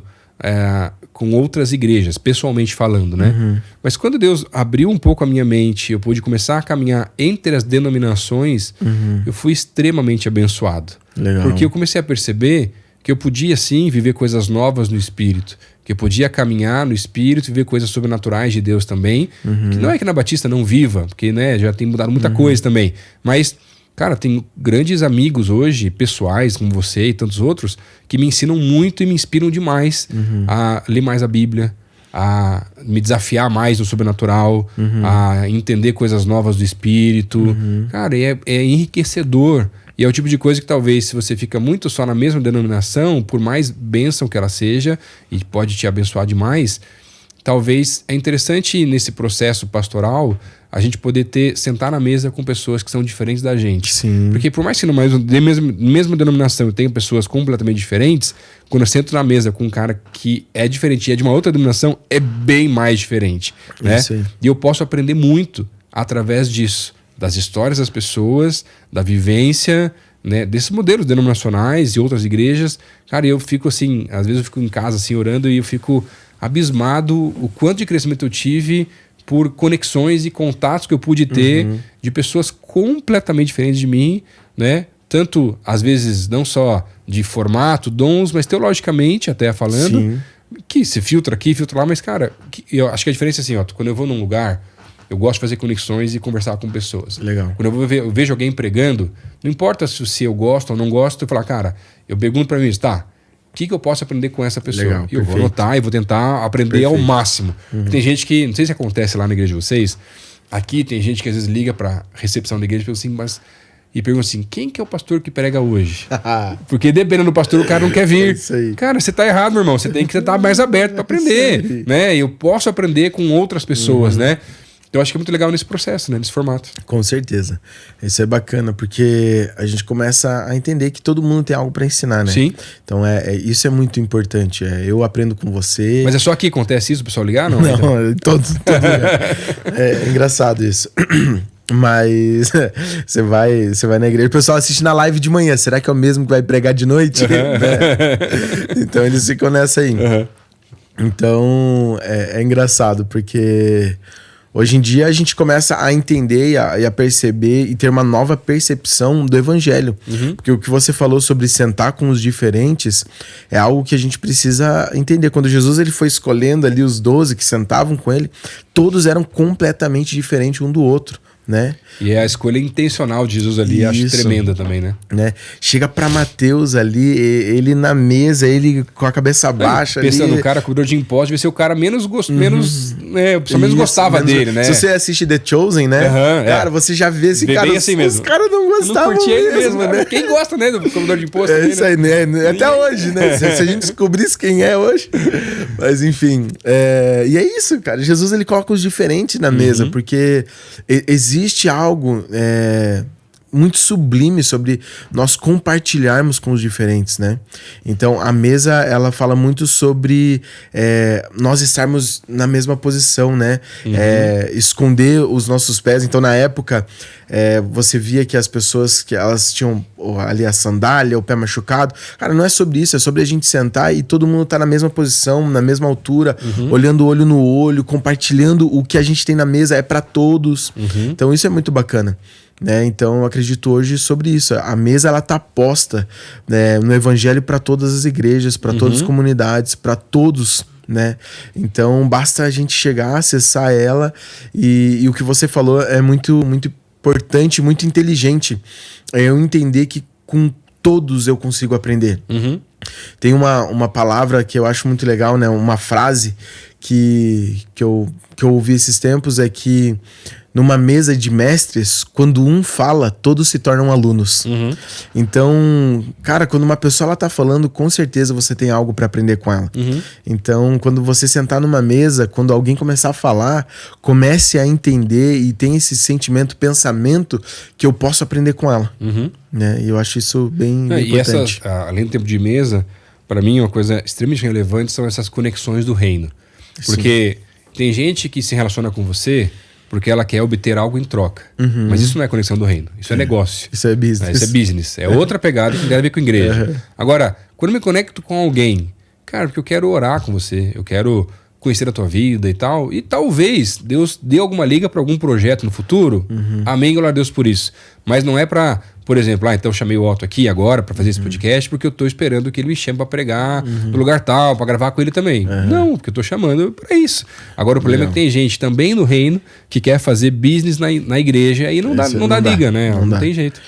com outras igrejas, pessoalmente falando, né? Mas quando Deus abriu um pouco a minha mente, eu pude começar a caminhar entre as denominações, eu fui extremamente abençoado. Legal. Porque eu comecei a perceber que eu podia, sim, viver coisas novas no Espírito, que eu podia caminhar no Espírito e ver coisas sobrenaturais de Deus também, que não é que na Batista não viva, porque, né, já tem mudado muita coisa também, mas... Cara, tenho grandes amigos hoje, pessoais, como você e tantos outros, que me ensinam muito e me inspiram demais a ler mais a Bíblia, a me desafiar mais no sobrenatural, a entender coisas novas do Espírito. Cara, é enriquecedor. E é o tipo de coisa que talvez, se você fica muito só na mesma denominação, por mais bênção que ela seja, e pode te abençoar demais, talvez é interessante nesse processo pastoral a gente poder sentar na mesa com pessoas que são diferentes da gente. Sim. Porque por mais que não mais mesma denominação eu tenha pessoas completamente diferentes, quando eu sento na mesa com um cara que é diferente e é de uma outra denominação, é bem mais diferente. Né? E eu posso aprender muito através disso, das histórias das pessoas, da vivência, né, desses modelos denominacionais e outras igrejas. Cara, eu fico assim, às vezes eu fico em casa assim orando e eu fico abismado o quanto de crescimento eu tive por conexões e contatos que eu pude ter de pessoas completamente diferentes de mim, né? Tanto, às vezes, não só de formato, dons, mas teologicamente até falando, que se filtra aqui, filtra lá, mas, cara, eu acho que a diferença é assim, ó, quando eu vou num lugar, eu gosto de fazer conexões e conversar com pessoas. Legal. Quando eu vejo alguém pregando, não importa se eu gosto ou não gosto, eu falo, cara, eu pergunto pra mim, tá, o que eu posso aprender com essa pessoa? Legal, e eu vou anotar e vou tentar aprender ao máximo. Tem gente que, não sei se acontece lá na igreja de vocês, aqui tem gente que às vezes liga pra recepção da igreja e pergunta assim, quem que é o pastor que prega hoje? Porque dependendo do pastor, o cara não quer vir. Cara, você tá errado, meu irmão. Você tem que estar mais aberto para aprender. Né? Eu posso aprender com outras pessoas, né? Eu acho que é muito legal nesse processo, né? Nesse formato. Com certeza. Isso é bacana, porque a gente começa a entender que todo mundo tem algo para ensinar, né? Sim. Então, isso é muito importante. Eu aprendo com você. Mas é só aqui que acontece isso, o pessoal ligar? Não, todo lugar. É engraçado isso. Mas você vai na igreja, o pessoal assiste na live de manhã. Será que é o mesmo que vai pregar de noite? Então eles ficam nessa aí. Então é engraçado, porque hoje em dia a gente começa a entender e a perceber e ter uma nova percepção do evangelho. Porque o que você falou sobre sentar com os diferentes é algo que a gente precisa entender. Quando Jesus ele foi escolhendo ali os 12 que sentavam com ele, todos eram completamente diferentes um do outro. né? E é a escolha intencional de Jesus ali, acho tremenda também, né? Chega pra Mateus ali, ele na mesa, ele com a cabeça baixa pensando ali. no cara cobrador de impostos, devia ser o cara menos gostava dele, né? Se você assiste The Chosen, né? Cara, você já vê esse cara. Bem assim mesmo. Os caras não gostavam. Não curtia ele mesmo, né? Quem gosta, né, do cobrador de impostos? É isso aí, né? Até hoje, né? Se a gente descobrisse quem é hoje. Mas enfim. E é isso, cara. Jesus, ele coloca os diferentes na mesa, porque existe algo muito sublime sobre nós compartilharmos com os diferentes, né? Então, a mesa, ela fala muito sobre nós estarmos na mesma posição, né? Esconder os nossos pés. Então, na época, você via que as pessoas, que elas tinham ali a sandália, o pé machucado. Cara, não é sobre isso, é sobre a gente sentar e todo mundo tá na mesma posição, na mesma altura, olhando olho no olho, compartilhando o que a gente tem na mesa, é para todos. Então, isso é muito bacana. Então eu acredito hoje sobre isso. A mesa, ela tá posta, no evangelho para todas as igrejas, para todas as comunidades, para todos, né? Então basta a gente chegar, acessar ela, e o que você falou é muito, muito importante, muito inteligente. É eu entender que com todos eu consigo aprender. Tem uma palavra que eu acho muito legal, né? Uma frase que eu ouvi esses tempos, é que numa mesa de mestres, quando um fala, todos se tornam alunos. Então, cara, quando uma pessoa ela tá falando, com certeza você tem algo para aprender com ela. Então, quando você sentar numa mesa, quando alguém começar a falar, comece a entender e tem esse sentimento, pensamento, que eu posso aprender com ela. E eu acho isso bem importante. E além do tempo de mesa, para mim, uma coisa extremamente relevante são essas conexões do reino. Porque tem gente que se relaciona com você porque ela quer obter algo em troca. Mas isso não é conexão do reino. Isso é negócio. Isso é business. Isso é business. É outra pegada que não tem a ver com a igreja. Agora, quando eu me conecto com alguém, cara, porque eu quero orar com você, eu quero conhecer a tua vida e tal, e talvez Deus dê alguma liga para algum projeto no futuro, amém, glória a Deus por isso. Mas não é para, por exemplo, então eu chamei o Otto aqui agora para fazer esse podcast porque eu tô esperando que ele me chame para pregar no lugar tal, para gravar com ele também. Não, porque eu tô chamando para isso. Agora o problema é que tem gente também no reino que quer fazer business na igreja e não dá liga, né? Não tem jeito.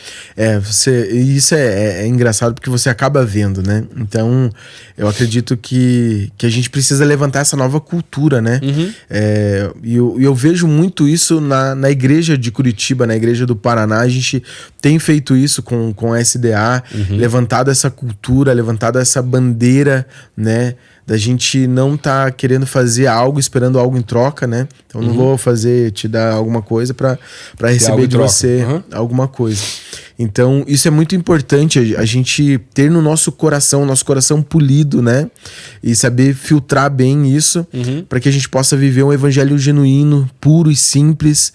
Isso é engraçado porque você acaba vendo, né? Então, eu acredito que a gente precisa levantar essa nova cultura, né? E eu vejo muito isso na igreja de Curitiba, na igreja do Paraná. A gente tem feito isso com a SDA, levantado essa cultura, levantado essa bandeira, né? Da gente não tá querendo fazer algo, esperando algo em troca, né? Então não vou te dar alguma coisa para receber de você alguma coisa. Então isso é muito importante, a gente ter no nosso coração polido, né? E saber filtrar bem isso, para que a gente possa viver um evangelho genuíno, puro e simples,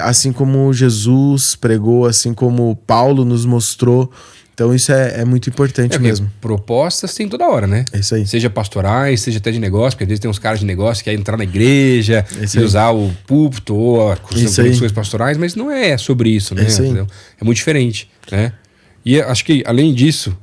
assim como Jesus pregou, assim como Paulo nos mostrou. Então isso é muito importante mesmo. Propostas tem toda hora, né? É isso aí. Seja pastorais, seja até de negócio, porque às vezes tem uns caras de negócio que querem entrar na igreja e usar o púlpito ou as conexões pastorais, mas não é sobre isso, né? É muito diferente, né? E acho que, além disso,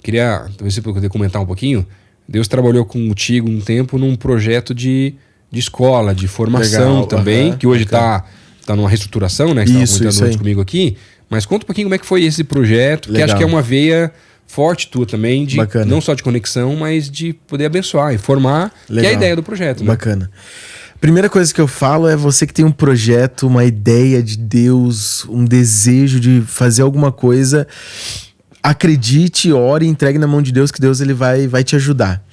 queria, talvez você poder comentar um pouquinho, Deus trabalhou contigo um tempo num projeto de escola, de formação também, que hoje está numa reestruturação, né? Que você estava comentando antes comigo aqui. Mas conta um pouquinho como é que foi esse projeto, que acho que é uma veia forte tua também, de não só de conexão, mas de poder abençoar e formar, que é a ideia do projeto. Né? Bacana. Primeira coisa que eu falo é você que tem um projeto, uma ideia de Deus, um desejo de fazer alguma coisa, acredite, ore, entregue na mão de Deus, que Deus ele vai te ajudar.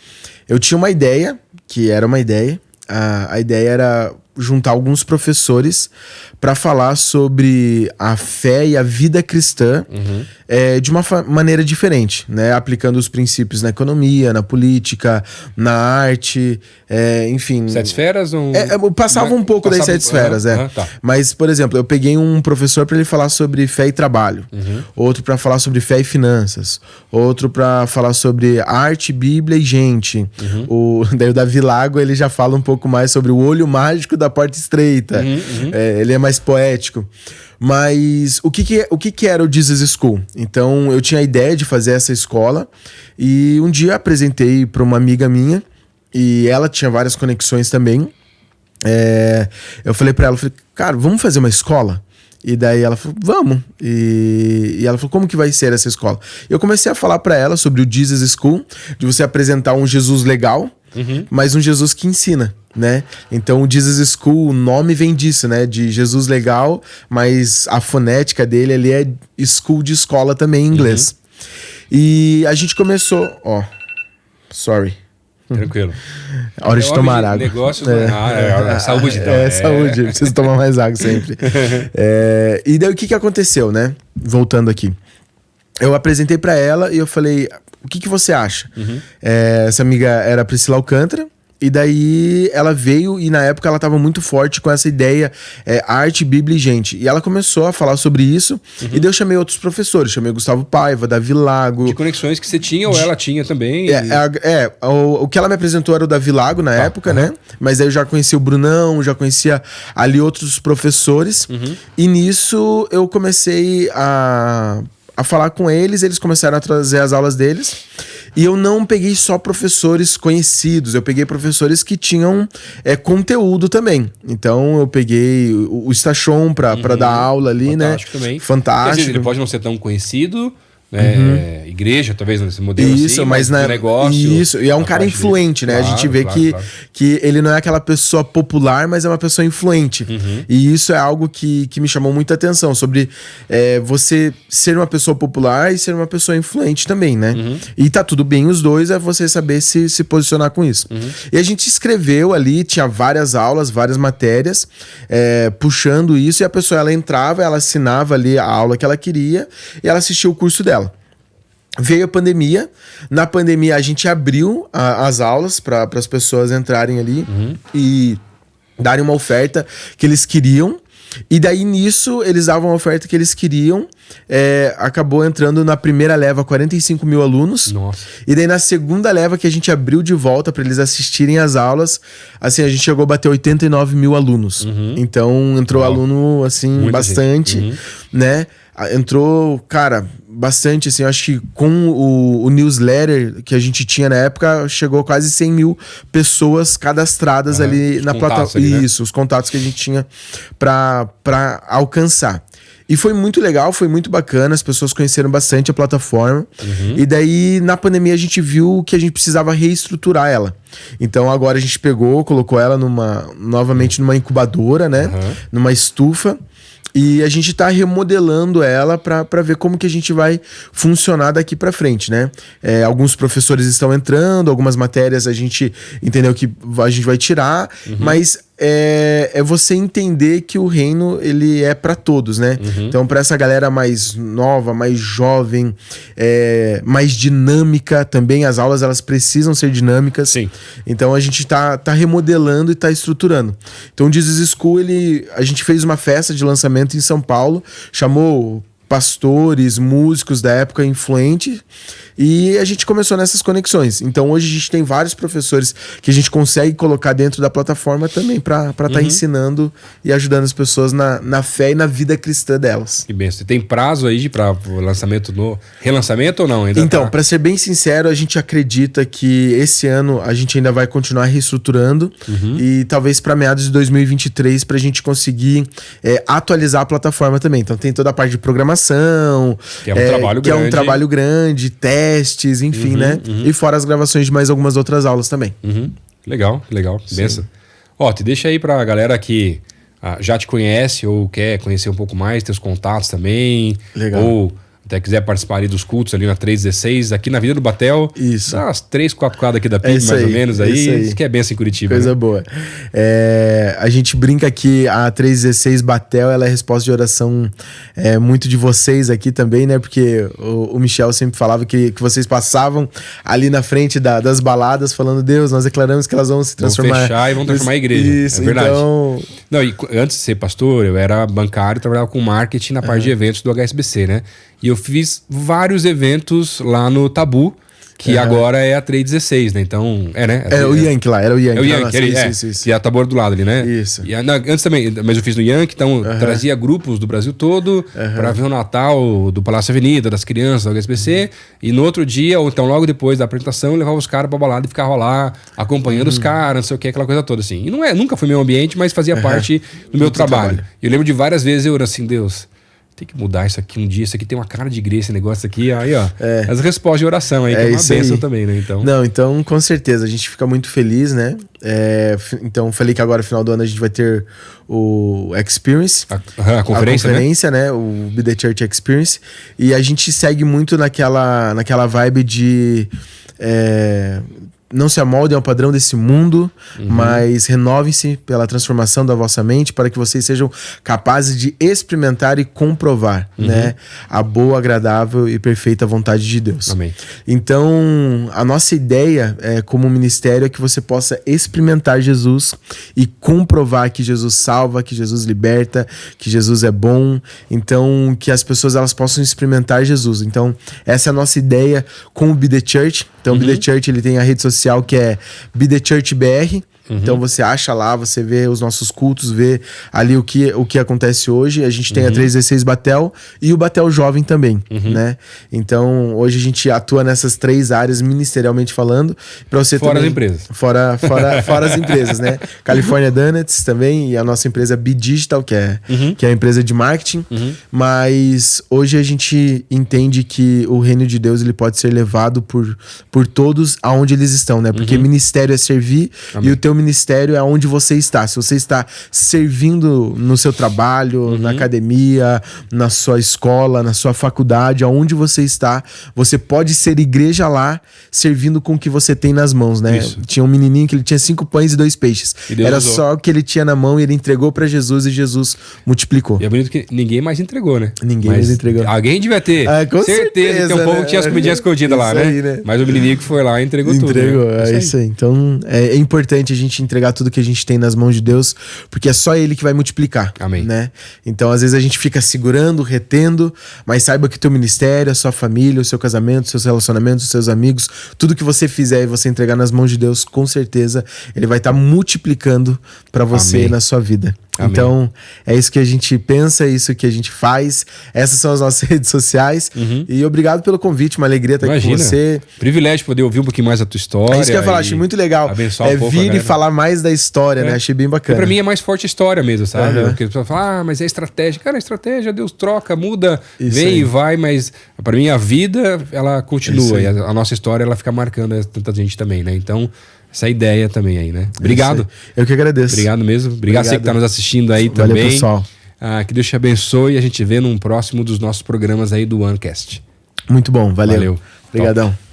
Eu tinha uma ideia, que era uma ideia, a ideia era juntar alguns professores para falar sobre a fé e a vida cristã de uma maneira diferente, né? Aplicando os princípios na economia, na política, na arte, enfim. 7 esferas? Passava um pouco das 7 esferas, tá. Mas, por exemplo, eu peguei um professor para ele falar sobre fé e trabalho, outro para falar sobre fé e finanças, outro para falar sobre arte, Bíblia e gente. Daí o Davi Lago, ele já fala um pouco mais sobre o olho mágico da porta estreita. Ele é mais poético. Mas o que era o Jesus School? Então eu tinha a ideia de fazer essa escola e um dia apresentei para uma amiga minha e ela tinha várias conexões também. eu falei pra ela, cara, vamos fazer uma escola? E daí ela falou, vamos. E ela falou, como que vai ser essa escola? Eu comecei a falar pra ela sobre o Jesus School, de você apresentar um Jesus legal, mas um Jesus que ensina, né? Então o Jesus School, o nome vem disso, né? De Jesus legal, mas a fonética dele ali é school de escola também em inglês. E a gente começou, sorry. Tranquilo. Hora de tomar água. Negócios, saúde. Saúde, preciso tomar mais água sempre. E daí o que aconteceu, né? Voltando aqui. Eu apresentei pra ela e eu falei, o que você acha? Essa amiga era a Priscila Alcântara. E daí ela veio e na época ela tava muito forte com essa ideia arte, Bíblia e gente. E ela começou a falar sobre isso. E daí eu chamei outros professores. Chamei Gustavo Paiva, Davi Lago. De conexões que você tinha ou ela tinha também. O que ela me apresentou era o Davi Lago na época, né? Mas aí eu já conhecia o Brunão, já conhecia ali outros professores. E nisso eu comecei a falar com eles começaram a trazer as aulas deles. E eu não peguei só professores conhecidos, eu peguei professores que tinham conteúdo também. Então eu peguei o Stachon pra dar aula ali, fantástico, né? Também. Fantástico. Quer dizer, ele pode não ser tão conhecido, igreja, talvez, nesse modelo isso, assim, mas no negócio. Isso, e é um cara influente, né? Claro, a gente vê que ele não é aquela pessoa popular, mas é uma pessoa influente. E isso é algo que me chamou muita atenção, sobre você ser uma pessoa popular e ser uma pessoa influente também, né? E tá tudo bem os dois, é você saber se posicionar com isso. E a gente escreveu ali, tinha várias aulas, várias matérias, puxando isso, e a pessoa, ela entrava, ela assinava ali a aula que ela queria, e ela assistia o curso dela. Veio a pandemia. Na pandemia a gente abriu as aulas para as pessoas entrarem ali e darem uma oferta que eles queriam. E daí nisso eles davam a oferta que eles queriam. Acabou entrando na primeira leva 45 mil alunos. Nossa. E daí na segunda leva que a gente abriu de volta para eles assistirem as aulas, assim, a gente chegou a bater 89 mil alunos. Então entrou aluno assim, muita bastante, né? Entrou, cara, bastante, assim, eu acho que com o newsletter que a gente tinha na época, chegou quase 100 mil pessoas cadastradas ali na plataforma. Isso, né? Os contatos que a gente tinha pra alcançar. E foi muito legal, foi muito bacana, as pessoas conheceram bastante a plataforma. E daí, na pandemia, a gente viu que a gente precisava reestruturar ela. Então agora a gente colocou ela novamente numa incubadora, né? Numa estufa. E a gente tá remodelando ela para ver como que a gente vai funcionar daqui para frente, né? Alguns professores estão entrando, algumas matérias a gente entendeu que a gente vai tirar, mas é você entender que o reino, ele é para todos, né? Então, para essa galera mais nova, mais jovem, mais dinâmica também, as aulas elas precisam ser dinâmicas. Sim. Então, a gente tá remodelando e tá estruturando. Então, o Jesus School, a gente fez uma festa de lançamento em São Paulo, chamou pastores, músicos da época influente, e a gente começou nessas conexões. Então hoje a gente tem vários professores que a gente consegue colocar dentro da plataforma também para estar ensinando e ajudando as pessoas na fé e na vida cristã delas. Que bem. Você tem prazo aí para o lançamento no relançamento ou não? Então, para ser bem sincero, a gente acredita que esse ano a gente ainda vai continuar reestruturando e talvez para meados de 2023 para a gente conseguir atualizar a plataforma também. Então tem toda a parte de programação, que é um trabalho grande, testes, enfim, né? E fora as gravações de mais algumas outras aulas também. Legal. Benção. Te deixa aí pra galera que já te conhece ou quer conhecer um pouco mais, teus contatos também. Legal. Ou até quiser participar ali dos cultos ali na 316, aqui na Avenida do Batel. Isso. Umas 3, 4 quadras aqui da PIB, mais ou menos aí. Isso que é benção em Curitiba. Coisa boa. A gente brinca que a 316 Batel, ela é resposta de oração muito de vocês aqui também, né? Porque o Michel sempre falava que vocês passavam ali na frente das baladas falando, Deus, nós declaramos que elas vão se transformar. Vão fechar e vão transformar a igreja. Isso, é verdade. Então... Não, e antes de ser pastor, eu era bancário, trabalhava com marketing na parte de eventos do HSBC, né? E eu fiz vários eventos lá no Tabu, que agora é a 316, né? Então, né? É o Yankee lá, era o Yankee. É o Yankee, isso. E a Tabor do lado ali, né? Isso. E, antes também, mas eu fiz no Yankee, então trazia grupos do Brasil todo para ver o Natal do Palácio Avenida, das crianças, da USBC, e no outro dia, ou então logo depois da apresentação, eu levava os caras pra balada e ficava lá, acompanhando os caras, não sei o que, aquela coisa toda, assim. E nunca foi meu ambiente, mas fazia parte do meu trabalho. Eu lembro de várias vezes eu assim, Deus, tem que mudar isso aqui um dia, isso aqui tem uma cara de igreja, esse negócio aqui, aí ó, as respostas de oração aí, que é uma bênção também, né, então... Não, então com certeza, a gente fica muito feliz, né, então falei que agora no final do ano a gente vai ter o Experience, a conferência, né, o Be The Church Experience, e a gente segue muito naquela vibe de... não se amoldem ao padrão desse mundo, mas renovem-se pela transformação da vossa mente para que vocês sejam capazes de experimentar e comprovar, né, a boa, agradável e perfeita vontade de Deus. Amém. Então, a nossa ideia como ministério é que você possa experimentar Jesus e comprovar que Jesus salva, que Jesus liberta, que Jesus é bom. Então, que as pessoas elas possam experimentar Jesus. Então, essa é a nossa ideia com o Be The Church. Então, o Be The Church ele tem a rede social que é Be The Church BR. Então você acha lá, você vê os nossos cultos, vê ali o que acontece hoje. A gente tem a 316 Batel e o Batel Jovem também, né? Então hoje a gente atua nessas 3 áreas ministerialmente falando. Pra você fora também, as empresas. Fora as empresas, né? California Donuts também e a nossa empresa Be Digital, que é a empresa de marketing. Mas hoje a gente entende que o reino de Deus ele pode ser levado por todos aonde eles estão, né? Porque ministério é servir. Amém. E o teu ministério é onde você está. Se você está servindo no seu trabalho, na academia, na sua escola, na sua faculdade, aonde você está, você pode ser igreja lá, servindo com o que você tem nas mãos, né? Isso. Tinha um menininho que ele tinha 5 pães e 2 peixes. Era só o que ele tinha na mão e ele entregou para Jesus e Jesus multiplicou. E é bonito que ninguém mais entregou, né? Ninguém mais entregou. Alguém devia ter. Com certeza, que tem um povo que tinha as comidinhas escondidas lá, né? Aí, né? Mas o menininho que foi lá e entregou tudo. Né? É isso aí. Então é importante a gente entregar tudo que a gente tem nas mãos de Deus, porque é só Ele que vai multiplicar. Amém. Né? Então às vezes a gente fica segurando, retendo, mas saiba que o teu ministério, a sua família, o seu casamento, os seus relacionamentos, os seus amigos, tudo que você fizer e você entregar nas mãos de Deus, com certeza Ele vai estar multiplicando para você. Amém. Na sua vida. Amém. Então, é isso que a gente pensa, é isso que a gente faz. Essas são as nossas redes sociais. E obrigado pelo convite, uma alegria estar aqui com você. Privilégio poder ouvir um pouquinho mais da tua história. É isso que eu ia falar, achei muito legal. Vir e falar mais da história, né? Achei bem bacana. Pra mim é mais forte a história mesmo, sabe? Porque as pessoas falam, mas é estratégia. Cara, a estratégia, Deus troca, muda, isso vem aí. E vai, mas pra mim a vida, ela continua. E a nossa história, ela fica marcando tanta gente também, né? Então... essa ideia também aí, né? Obrigado. Eu que agradeço. Obrigado mesmo. Obrigado a você que está nos assistindo aí também. Valeu, pessoal. Que Deus te abençoe e a gente vê num próximo dos nossos programas aí do OneCast. Muito bom. Valeu. Obrigadão. Top.